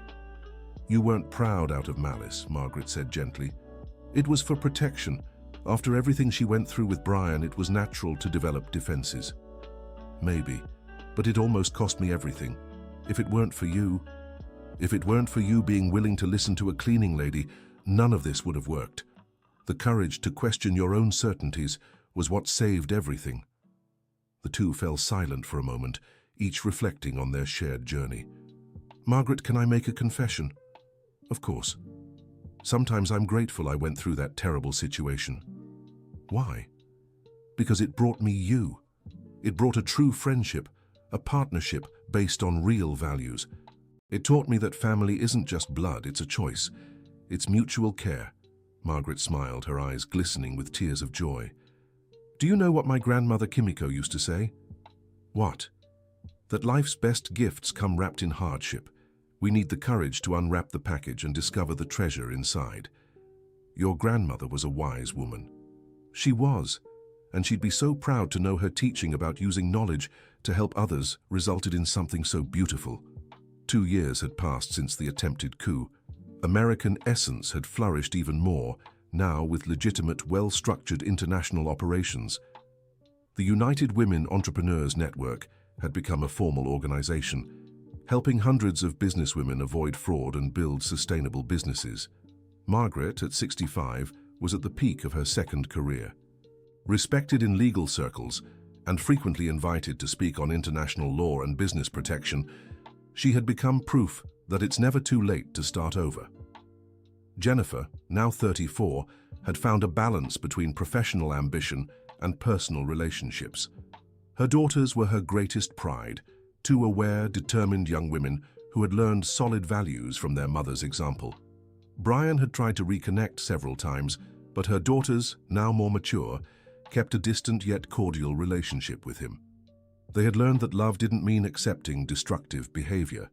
"You weren't proud out of malice," Margaret said gently. "It was for protection. After everything she went through with Brian, it was natural to develop defenses." "Maybe, but it almost cost me everything. If it weren't for you being willing to listen to a cleaning lady, none of this would have worked. The courage to question your own certainties was what saved everything." The two fell silent for a moment, each reflecting on their shared journey. "Margaret, can I make a confession?" "Of course. Sometimes I'm grateful I went through that terrible situation." "Why?" "Because it brought me you. It brought a true friendship, a partnership based on real values. It taught me that family isn't just blood, it's a choice. It's mutual care, Margaret smiled, her eyes glistening with tears of joy. Do you know what my grandmother Kimiko used to say? What? That life's best gifts come wrapped in hardship. We need the courage to unwrap the package and discover the treasure inside. Your grandmother was a wise woman. She was, and she'd be so proud to know her teaching about using knowledge to help others resulted in something so beautiful. 2 years had passed since the attempted coup. American Essence had flourished even more, now with legitimate, well-structured international operations. The United Women Entrepreneurs Network had become a formal organization, helping hundreds of businesswomen avoid fraud and build sustainable businesses. Margaret, at 65, was at the peak of her second career. Respected in legal circles and frequently invited to speak on international law and business protection, she had become proof that it's never too late to start over. Jennifer, now 34, had found a balance between professional ambition and personal relationships. Her daughters were her greatest pride, two aware, determined young women who had learned solid values from their mother's example. Brian had tried to reconnect several times, but her daughters, now more mature, kept a distant yet cordial relationship with him. They had learned that love didn't mean accepting destructive behavior.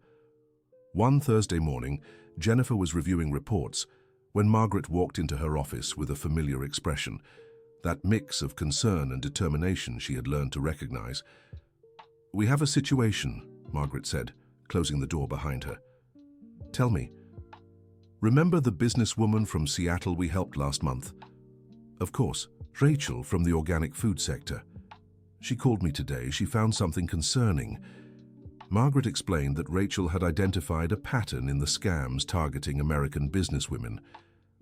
One Thursday morning, Jennifer was reviewing reports when Margaret walked into her office with a familiar expression, that mix of concern and determination she had learned to recognize. "We have a situation," Margaret said, closing the door behind her. "Tell me, remember the businesswoman from Seattle we helped last month?" "Of course, Rachel from the organic food sector. She called me today. She found something concerning." Margaret explained that Rachel had identified a pattern in the scams targeting American businesswomen.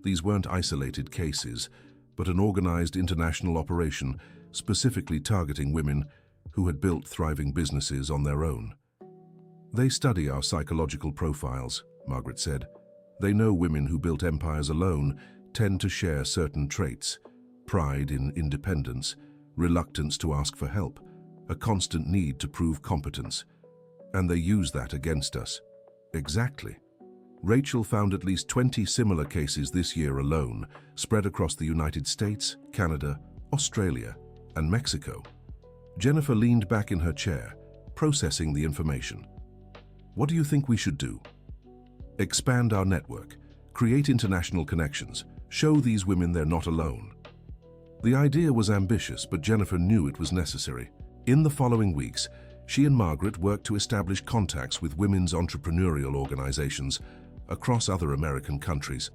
These weren't isolated cases, but an organized international operation specifically targeting women who had built thriving businesses on their own. "They study our psychological profiles," Margaret said. "They know women who built empires alone tend to share certain traits: pride in independence, reluctance to ask for help, a constant need to prove competence. And they use that against us." "Exactly." Rachel found at least 20 similar cases this year alone, spread across the United States, Canada, Australia, and Mexico. Jennifer leaned back in her chair, processing the information. "What do you think we should do?" "Expand our network, create international connections, show these women they're not alone." The idea was ambitious, but Jennifer knew it was necessary. In the following weeks, she and Margaret worked to establish contacts with women's entrepreneurial organizations across other American countries.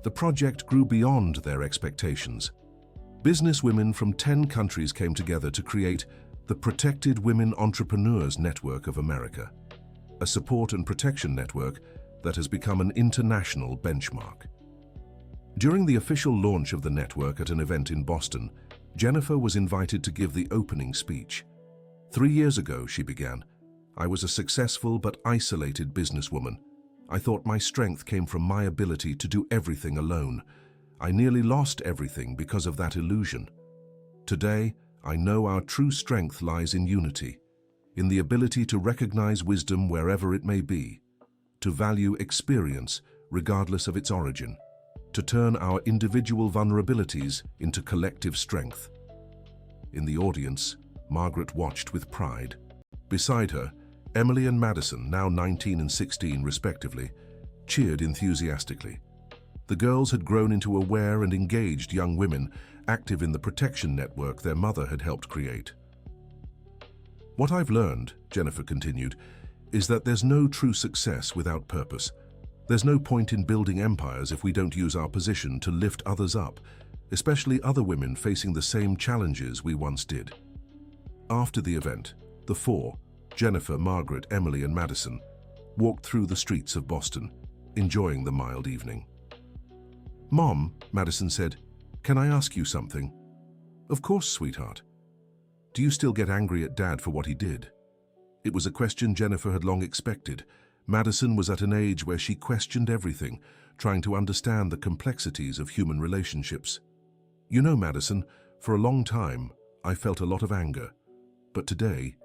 The project grew beyond their expectations. Businesswomen from 10 countries came together to create the Protected Women Entrepreneurs Network of America, a support and protection network that has become an international benchmark. During the official launch of the network at an event in Boston, Jennifer was invited to give the opening speech. 3 years ago, she began, "I was a successful but isolated businesswoman. I thought my strength came from my ability to do everything alone. I nearly lost everything because of that illusion. Today, I know our true strength lies in unity, in the ability to recognize wisdom wherever it may be, to value experience regardless of its origin, to turn our individual vulnerabilities into collective strength." In the audience, Margaret watched with pride. Beside her, Emily and Madison, now 19 and 16 respectively, cheered enthusiastically. The girls had grown into aware and engaged young women, active in the protection network their mother had helped create. "What I've learned," Jennifer continued, "is that there's no true success without purpose. There's no point in building empires if we don't use our position to lift others up, especially other women facing the same challenges we once did." After the event, the four, Jennifer, Margaret, Emily, and Madison, walked through the streets of Boston, enjoying the mild evening. "Mom," Madison said, "can I ask you something?" "Of course, sweetheart." "Do you still get angry at Dad for what he did?" It was a question Jennifer had long expected. Madison was at an age where she questioned everything, trying to understand the complexities of human relationships. "You know, Madison, for a long time, I felt a lot of anger. But today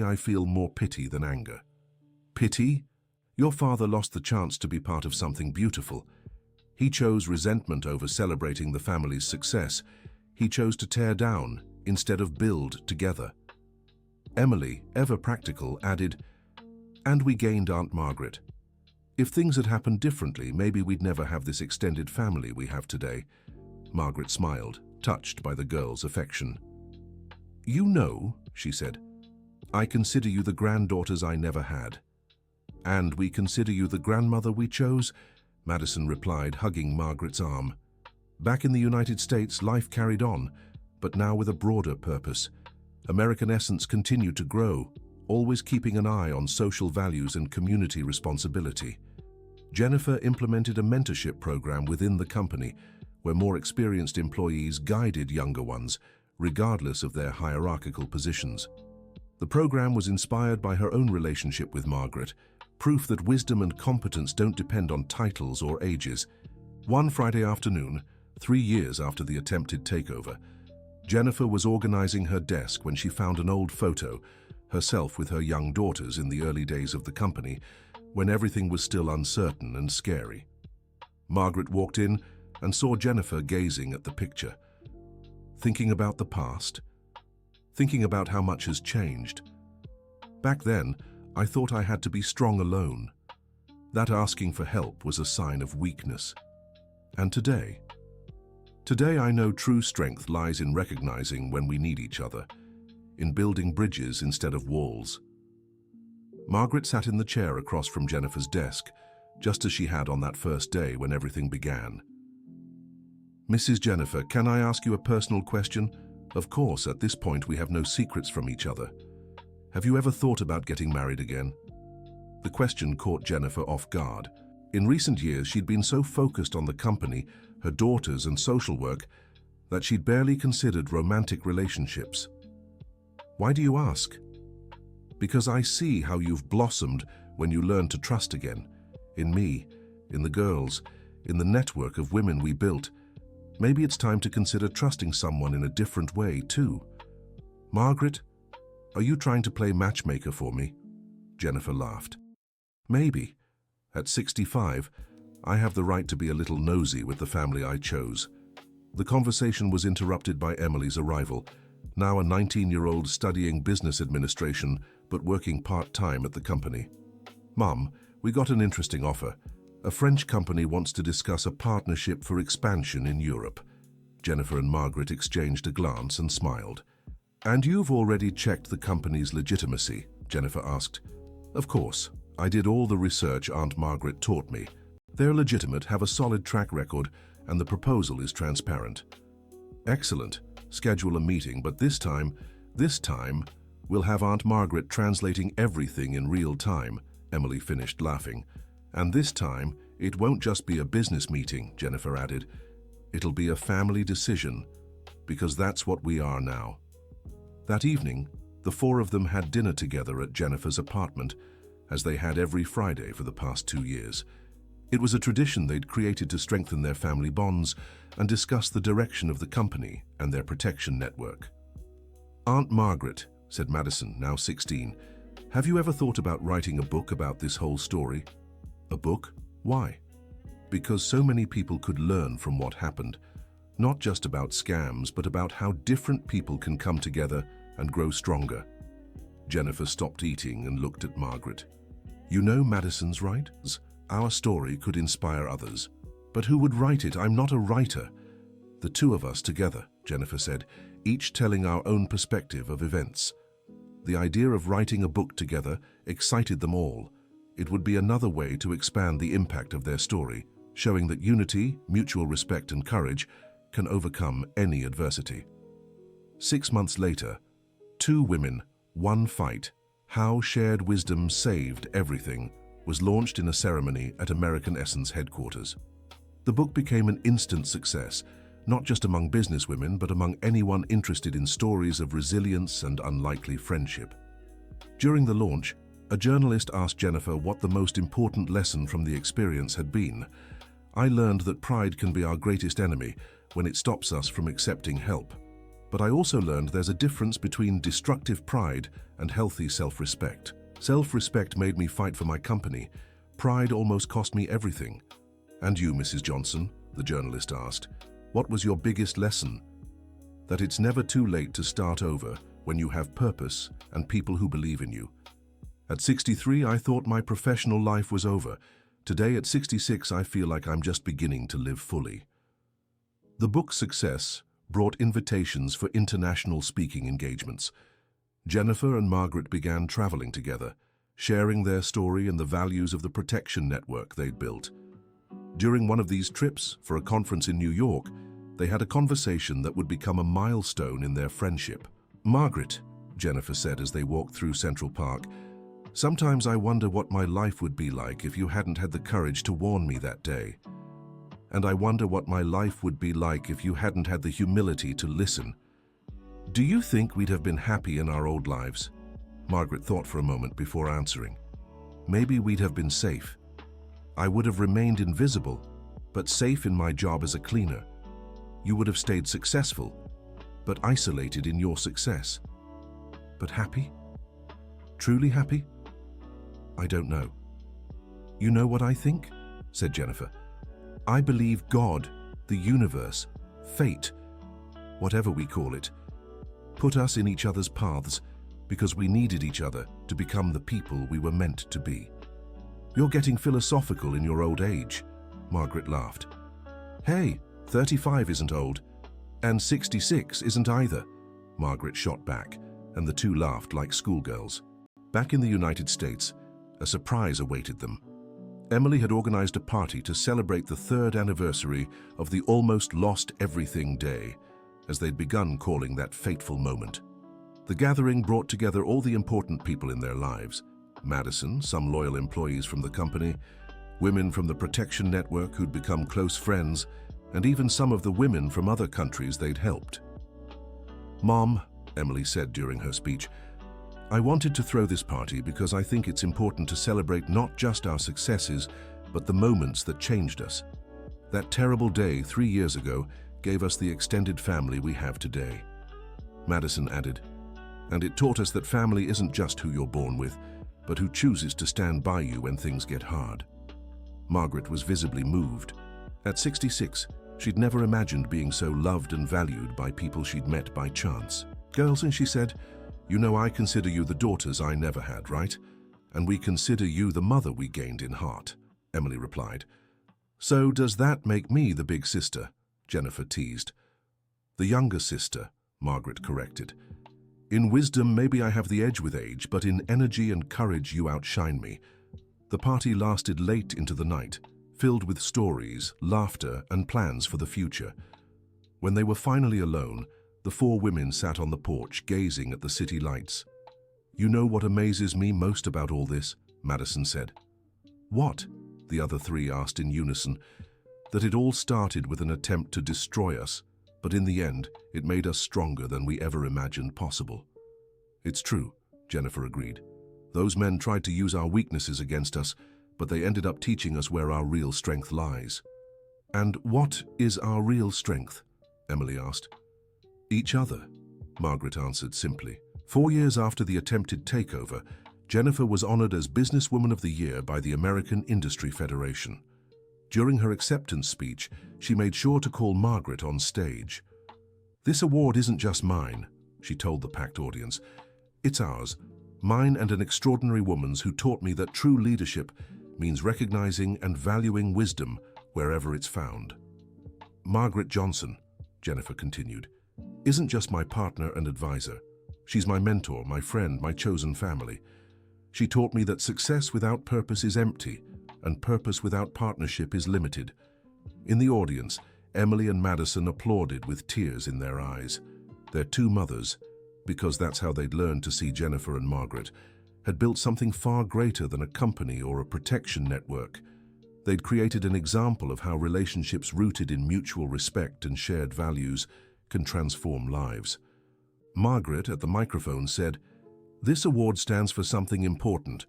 I feel more pity than anger." "Pity? Your father lost the chance to be part of something beautiful. He chose resentment over celebrating the family's success. He chose to tear down instead of build together. Emily, ever practical, added, "And we gained Aunt Margaret. If things had happened differently, maybe we'd never have this extended family we have today." Margaret smiled, touched by the girl's affection. "You know," she said, "I consider you the granddaughters I never had." "And we consider you the grandmother we chose," Madison replied, hugging Margaret's arm. Back in the United States, life carried on, but now with a broader purpose. American Essence continued to grow, always keeping an eye on social values and community responsibility. Jennifer implemented a mentorship program within the company, where more experienced employees guided younger ones, regardless of their hierarchical positions. The program was inspired by her own relationship with Margaret, proof that wisdom and competence don't depend on titles or ages. One Friday afternoon, 3 years after the attempted takeover, Jennifer was organizing her desk when she found an old photo, herself with her young daughters in the early days of the company, when everything was still uncertain and scary. Margaret walked in and saw Jennifer gazing at the picture. Thinking about the past, thinking about how much has changed. Back then, I thought I had to be strong alone. That asking for help was a sign of weakness. And today I know true strength lies in recognizing when we need each other, in building bridges instead of walls. Margaret sat in the chair across from Jennifer's desk, just as she had on that first day when everything began. "Mrs. Jennifer, can I ask you a personal question? Of course, at this point we have no secrets from each other. Have you ever thought about getting married again?" The question caught Jennifer off guard. In recent years, she'd been so focused on the company, her daughters and social work, that she'd barely considered romantic relationships. "Why do you ask?" "Because I see how you've blossomed when you learned to trust again. In me, in the girls, in the network of women we built. Maybe it's time to consider trusting someone in a different way, too." "Margaret, are you trying to play matchmaker for me?" Jennifer laughed. "Maybe. At 65, I have the right to be a little nosy with the family I chose." The conversation was interrupted by Emily's arrival, now a 19-year-old studying business administration but working part-time at the company. "Mum, we got an interesting offer. A French company wants to discuss a partnership for expansion in Europe." Jennifer and Margaret exchanged a glance and smiled. "And you've already checked the company's legitimacy?" Jennifer asked. "Of course. I did all the research Aunt Margaret taught me. They're legitimate, have a solid track record, and the proposal is transparent." "Excellent. Schedule a meeting, but this time, we'll have Aunt Margaret translating everything in real time," Emily finished laughing. "And this time, it won't just be a business meeting," Jennifer added. "It'll be a family decision, because that's what we are now." That evening, the four of them had dinner together at Jennifer's apartment, as they had every Friday for the past 2 years. It was a tradition they'd created to strengthen their family bonds and discuss the direction of the company and their protection network. "Aunt Margaret," said Madison, now 16, "have you ever thought about writing a book about this whole story?" "A book? Why?" "Because so many people could learn from what happened. Not just about scams, but about how different people can come together and grow stronger." Jennifer stopped eating and looked at Margaret. "You know Madison's right. Our story could inspire others. But who would write it? I'm not a writer." "The two of us together," Jennifer said, "each telling our own perspective of events." The idea of writing a book together excited them all. It would be another way to expand the impact of their story, showing that unity, mutual respect and courage can overcome any adversity. 6 months later, 2 Women, 1 Fight, How Shared Wisdom Saved Everything, was launched in a ceremony at American Essence headquarters. The book became an instant success, not just among businesswomen, but among anyone interested in stories of resilience and unlikely friendship. During the launch, a journalist asked Jennifer what the most important lesson from the experience had been. "I learned that pride can be our greatest enemy when it stops us from accepting help. But I also learned there's a difference between destructive pride and healthy self-respect. Self-respect made me fight for my company. Pride almost cost me everything. "And you, Mrs. Johnson?" the journalist asked. "What was your biggest lesson?" "That it's never too late to start over when you have purpose and people who believe in you. At 63, I thought my professional life was over. Today, at 66, I feel like I'm just beginning to live fully." The book's success brought invitations for international speaking engagements. Jennifer and Margaret began traveling together, sharing their story and the values of the protection network they'd built. During one of these trips, for a conference in New York, they had a conversation that would become a milestone in their friendship. "Margaret," Jennifer said as they walked through Central Park, "sometimes I wonder what my life would be like if you hadn't had the courage to warn me that day. And I wonder what my life would be like if you hadn't had the humility to listen. Do you think we'd have been happy in our old lives?" Margaret thought for a moment before answering. "Maybe we'd have been safe. I would have remained invisible, but safe in my job as a cleaner. You would have stayed successful, but isolated in your success. But happy? Truly happy? I don't know." "You know what I think?" said Jennifer. "I believe God, the universe, fate, whatever we call it, put us in each other's paths because we needed each other to become the people we were meant to be." "You're getting philosophical in your old age," Margaret laughed. "Hey, 35 isn't old, and 66 isn't either," Margaret shot back, and the two laughed like schoolgirls. Back in the United States, a surprise awaited them. Emily had organized a party to celebrate the 3rd anniversary of the Almost Lost Everything Day, as they'd begun calling that fateful moment. The gathering brought together all the important people in their lives: Madison, some loyal employees from the company, women from the protection network who'd become close friends, and even some of the women from other countries they'd helped. "Mom," Emily said during her speech, "I wanted to throw this party because I think it's important to celebrate not just our successes, but the moments that changed us. That terrible day 3 years ago gave us the extended family we have today." Madison added, "And it taught us that family isn't just who you're born with, but who chooses to stand by you when things get hard." Margaret was visibly moved. At 66, she'd never imagined being so loved and valued by people she'd met by chance. "Girls," and she said, "you know I consider you the daughters I never had, right? And we consider you the mother we gained in heart," Emily replied. "So does that make me the big sister?" Jennifer teased. "The younger sister," Margaret corrected. "In wisdom, maybe I have the edge with age, but in energy and courage you outshine me." The party lasted late into the night, filled with stories, laughter, and plans for the future. When they were finally alone, the 4 women sat on the porch, gazing at the city lights. "You know what amazes me most about all this?" Madison said. "What?" the other 3 asked in unison. "That it all started with an attempt to destroy us, but in the end, it made us stronger than we ever imagined possible." "It's true," Jennifer agreed. "Those men tried to use our weaknesses against us, but they ended up teaching us where our real strength lies." "And what is our real strength?" Emily asked. "Each other," Margaret answered simply. 4 years after the attempted takeover, Jennifer was honored as Businesswoman of the Year by the American Industry Federation. During her acceptance speech, she made sure to call Margaret on stage. "This award isn't just mine," she told the packed audience. "It's ours, mine and an extraordinary woman's who taught me that true leadership means recognizing and valuing wisdom wherever it's found." "Margaret Johnson," Jennifer continued, "isn't just my partner and advisor. She's my mentor, my friend, my chosen family. She taught me that success without purpose is empty, and purpose without partnership is limited." In the audience, Emily and Madison applauded with tears in their eyes. Their 2 mothers, because that's how they'd learned to see Jennifer and Margaret, had built something far greater than a company or a protection network. They'd created an example of how relationships rooted in mutual respect and shared values can transform lives. Margaret, at the microphone, said, "This award stands for something important,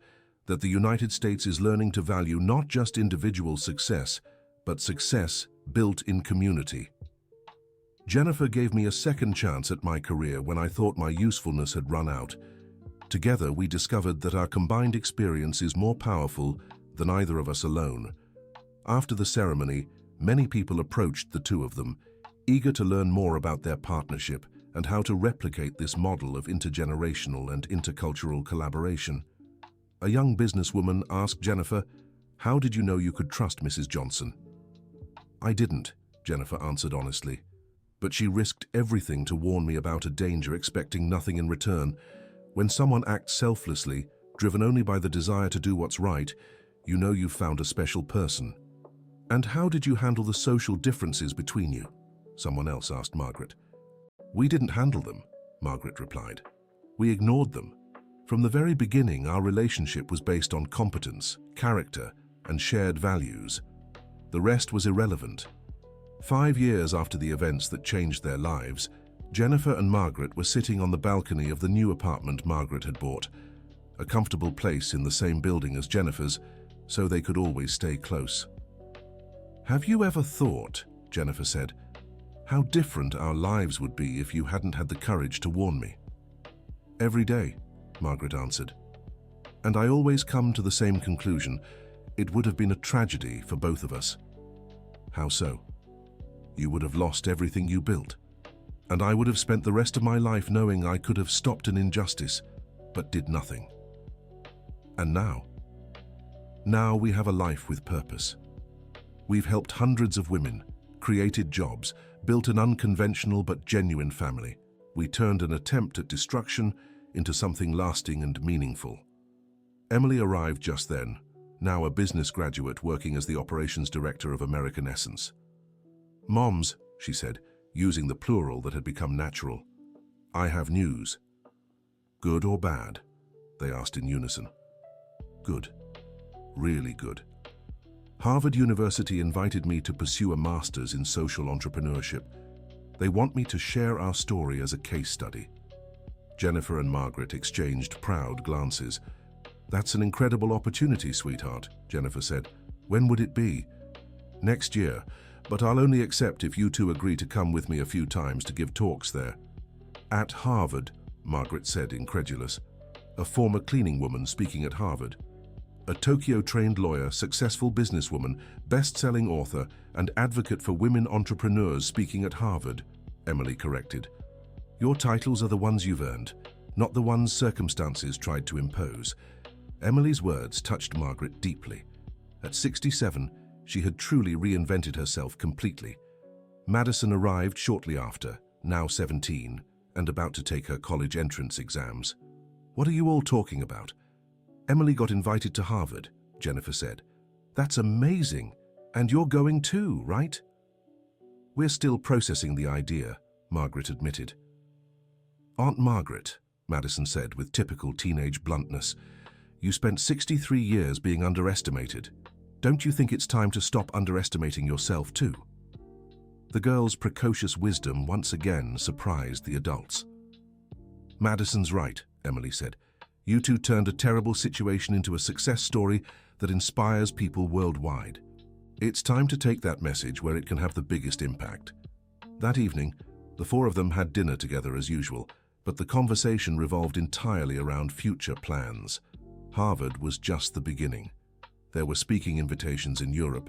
that the United States is learning to value not just individual success, but success built in community. Jennifer gave me a second chance at my career when I thought my usefulness had run out. Together, we discovered that our combined experience is more powerful than either of us alone. After the ceremony, many people approached the two of them, eager to learn more about their partnership and how to replicate this model of intergenerational and intercultural collaboration. A young businesswoman asked Jennifer, "How did you know you could trust Mrs. Johnson?" "I didn't," Jennifer answered honestly. "But she risked everything to warn me about a danger, expecting nothing in return. When someone acts selflessly, driven only by the desire to do what's right, you know you've found a special person." "And how did you handle the social differences between you?" someone else asked Margaret. "We didn't handle them," Margaret replied. "We ignored them. From the very beginning, our relationship was based on competence, character, and shared values. The rest was irrelevant." 5 years after the events that changed their lives, Jennifer and Margaret were sitting on the balcony of the new apartment Margaret had bought, a comfortable place in the same building as Jennifer's, so they could always stay close. "Have you ever thought," Jennifer said, "how different our lives would be if you hadn't had the courage to warn me?" "Every day," Margaret answered. "And I always come to the same conclusion. It would have been a tragedy for both of us." "How so?" "You would have lost everything you built. And I would have spent the rest of my life knowing I could have stopped an injustice, but did nothing. And now? Now we have a life with purpose. We've helped hundreds of women, created jobs, built an unconventional but genuine family. We turned an attempt at destruction into something lasting and meaningful." Emily arrived just then, now a business graduate working as the operations director of American Essence. "Moms," she said, using the plural that had become natural, "I have news." "Good or bad?" they asked in unison. "Good. Really good. Harvard University invited me to pursue a master's in social entrepreneurship. They want me to share our story as a case study." Jennifer and Margaret exchanged proud glances. "That's an incredible opportunity, sweetheart," Jennifer said. "When would it be?" "Next year, but I'll only accept if you two agree to come with me a few times to give talks there." "At Harvard," Margaret said, incredulous. A former cleaning woman speaking at Harvard. A Tokyo-trained lawyer, successful businesswoman, best-selling author, and advocate for women entrepreneurs speaking at Harvard, Emily corrected. "Your titles are the ones you've earned, not the ones circumstances tried to impose." Emily's words touched Margaret deeply. At 67, she had truly reinvented herself completely. Madison arrived shortly after, now 17, and about to take her college entrance exams. "What are you all talking about?" "Emily got invited to Harvard," Jennifer said. "That's amazing. And you're going too, right?" "We're still processing the idea," Margaret admitted. "Aunt Margaret," Madison said with typical teenage bluntness, "you spent 63 years being underestimated. Don't you think it's time to stop underestimating yourself too?" The girl's precocious wisdom once again surprised the adults. "Madison's right," Emily said. "You two turned a terrible situation into a success story that inspires people worldwide. It's time to take that message where it can have the biggest impact." That evening, the four of them had dinner together as usual, but the conversation revolved entirely around future plans. Harvard was just the beginning. There were speaking invitations in Europe,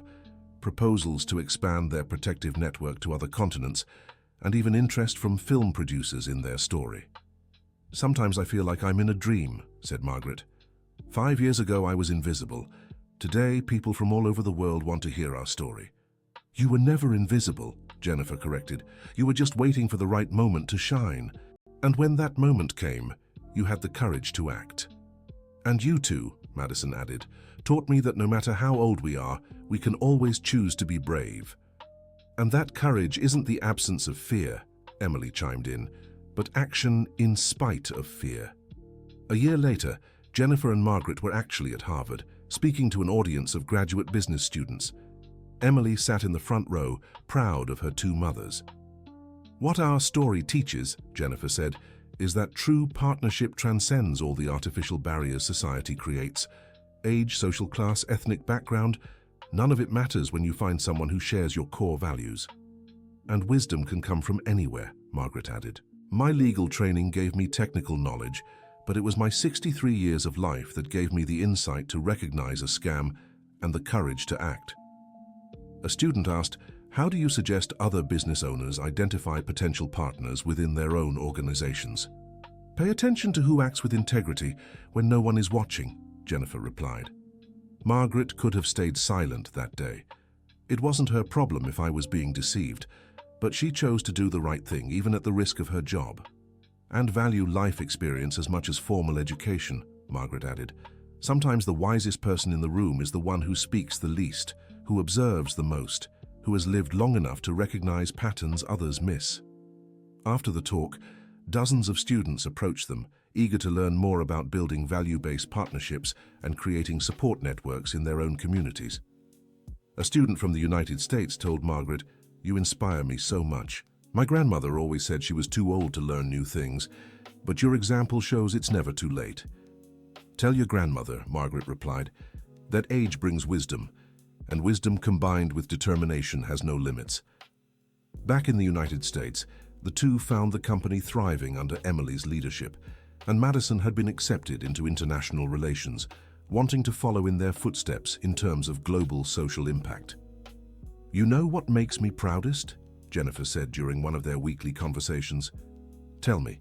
proposals to expand their protective network to other continents, and even interest from film producers in their story. "Sometimes I feel like I'm in a dream," said Margaret. 5 years ago I was invisible. Today, people from all over the world want to hear our story." "You were never invisible," Jennifer corrected. "You were just waiting for the right moment to shine. And when that moment came, you had the courage to act." "And you two," Madison added, "taught me that no matter how old we are, we can always choose to be brave." "And that courage isn't the absence of fear," Emily chimed in, "but action in spite of fear." A year later, Jennifer and Margaret were actually at Harvard, speaking to an audience of graduate business students. Emily sat in the front row, proud of her two mothers. "What our story teaches," Jennifer said, "is that true partnership transcends all the artificial barriers society creates. Age, social class, ethnic background, none of it matters when you find someone who shares your core values." "And wisdom can come from anywhere," Margaret added. "My legal training gave me technical knowledge, but it was my 63 years of life that gave me the insight to recognize a scam and the courage to act." A student asked, "How do you suggest other business owners identify potential partners within their own organizations?" "Pay attention to who acts with integrity when no one is watching," Jennifer replied. Margaret could have stayed silent that day. It wasn't her problem if I was being deceived, but she chose to do the right thing, even at the risk of her job. "And value life experience as much as formal education," Margaret added. "Sometimes the wisest person in the room is the one who speaks the least, who observes the most, who has lived long enough to recognize patterns others miss." After the talk, dozens of students approached them, eager to learn more about building value-based partnerships and creating support networks in their own communities. A student from the United States told Margaret, "You inspire me so much. My grandmother always said she was too old to learn new things, but your example shows it's never too late." "Tell your grandmother," Margaret replied, "that age brings wisdom, and wisdom combined with determination has no limits." Back in the United States, the two found the company thriving under Emily's leadership, and Madison had been accepted into international relations, wanting to follow in their footsteps in terms of global social impact. "You know what makes me proudest?" Jennifer said during one of their weekly conversations. "Tell me."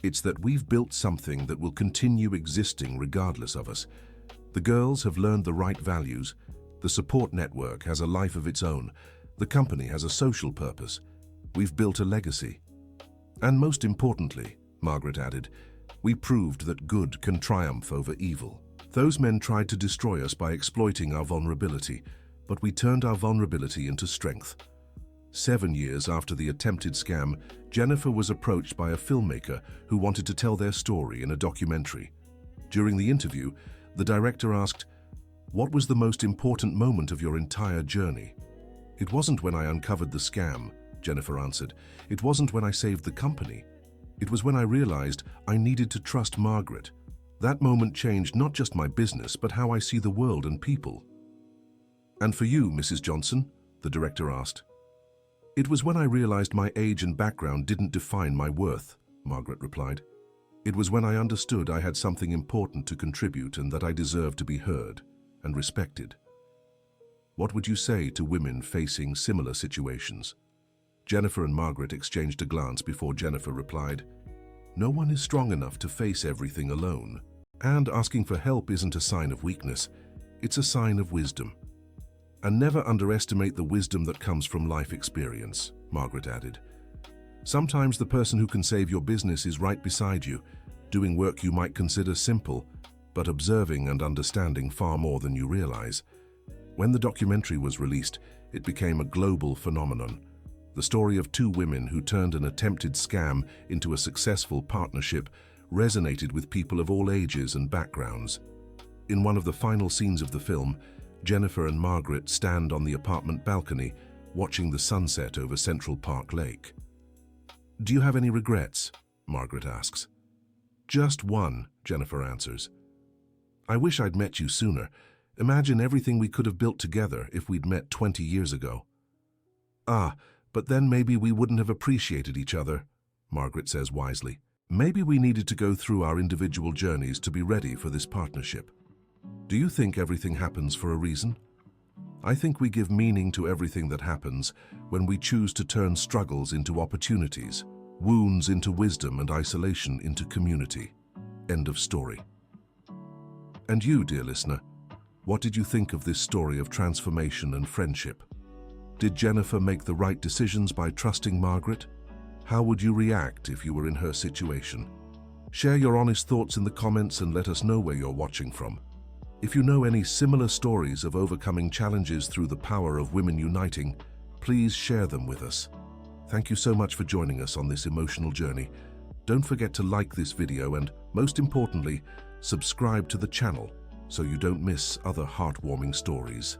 "It's that we've built something that will continue existing regardless of us. The girls have learned the right values, the support network has a life of its own, the company has a social purpose. We've built a legacy. And most importantly," Margaret added, "we proved that good can triumph over evil. Those men tried to destroy us by exploiting our vulnerability, but we turned our vulnerability into strength." 7 years after the attempted scam, Jennifer was approached by a filmmaker who wanted to tell their story in a documentary. During the interview, the director asked, "What was the most important moment of your entire journey?" "It wasn't when I uncovered the scam," Jennifer answered. "It wasn't when I saved the company. It was when I realized I needed to trust Margaret. That moment changed not just my business, but how I see the world and people." "And for you, Mrs. Johnson?" the director asked. "It was when I realized my age and background didn't define my worth," Margaret replied. "It was when I understood I had something important to contribute and that I deserved to be heard and respected." What would you say to women facing similar situations? Jennifer and Margaret exchanged a glance before Jennifer replied, "No one is strong enough to face everything alone. And asking for help isn't a sign of weakness, it's a sign of wisdom. And never underestimate the wisdom that comes from life experience," Margaret added. "Sometimes the person who can save your business is right beside you, doing work you might consider simple, but observing and understanding far more than you realize." When the documentary was released, it became a global phenomenon. The story of two women who turned an attempted scam into a successful partnership resonated with people of all ages and backgrounds. In one of the final scenes of the film, Jennifer and Margaret stand on the apartment balcony, watching the sunset over Central Park Lake. "Do you have any regrets?" Margaret asks. "Just one," Jennifer answers. "I wish I'd met you sooner. Imagine everything we could have built together if we'd met 20 years ago." "Ah, but then maybe we wouldn't have appreciated each other," Margaret says wisely. "Maybe we needed to go through our individual journeys to be ready for this partnership." Do you think everything happens for a reason? I think we give meaning to everything that happens when we choose to turn struggles into opportunities, wounds into wisdom, and isolation into community. End of story. And you, dear listener, what did you think of this story of transformation and friendship? Did Jennifer make the right decisions by trusting Margaret? How would you react if you were in her situation? Share your honest thoughts in the comments and let us know where you're watching from. If you know any similar stories of overcoming challenges through the power of women uniting, please share them with us. Thank you so much for joining us on this emotional journey. Don't forget to like this video and, most importantly, subscribe to the channel so you don't miss other heartwarming stories.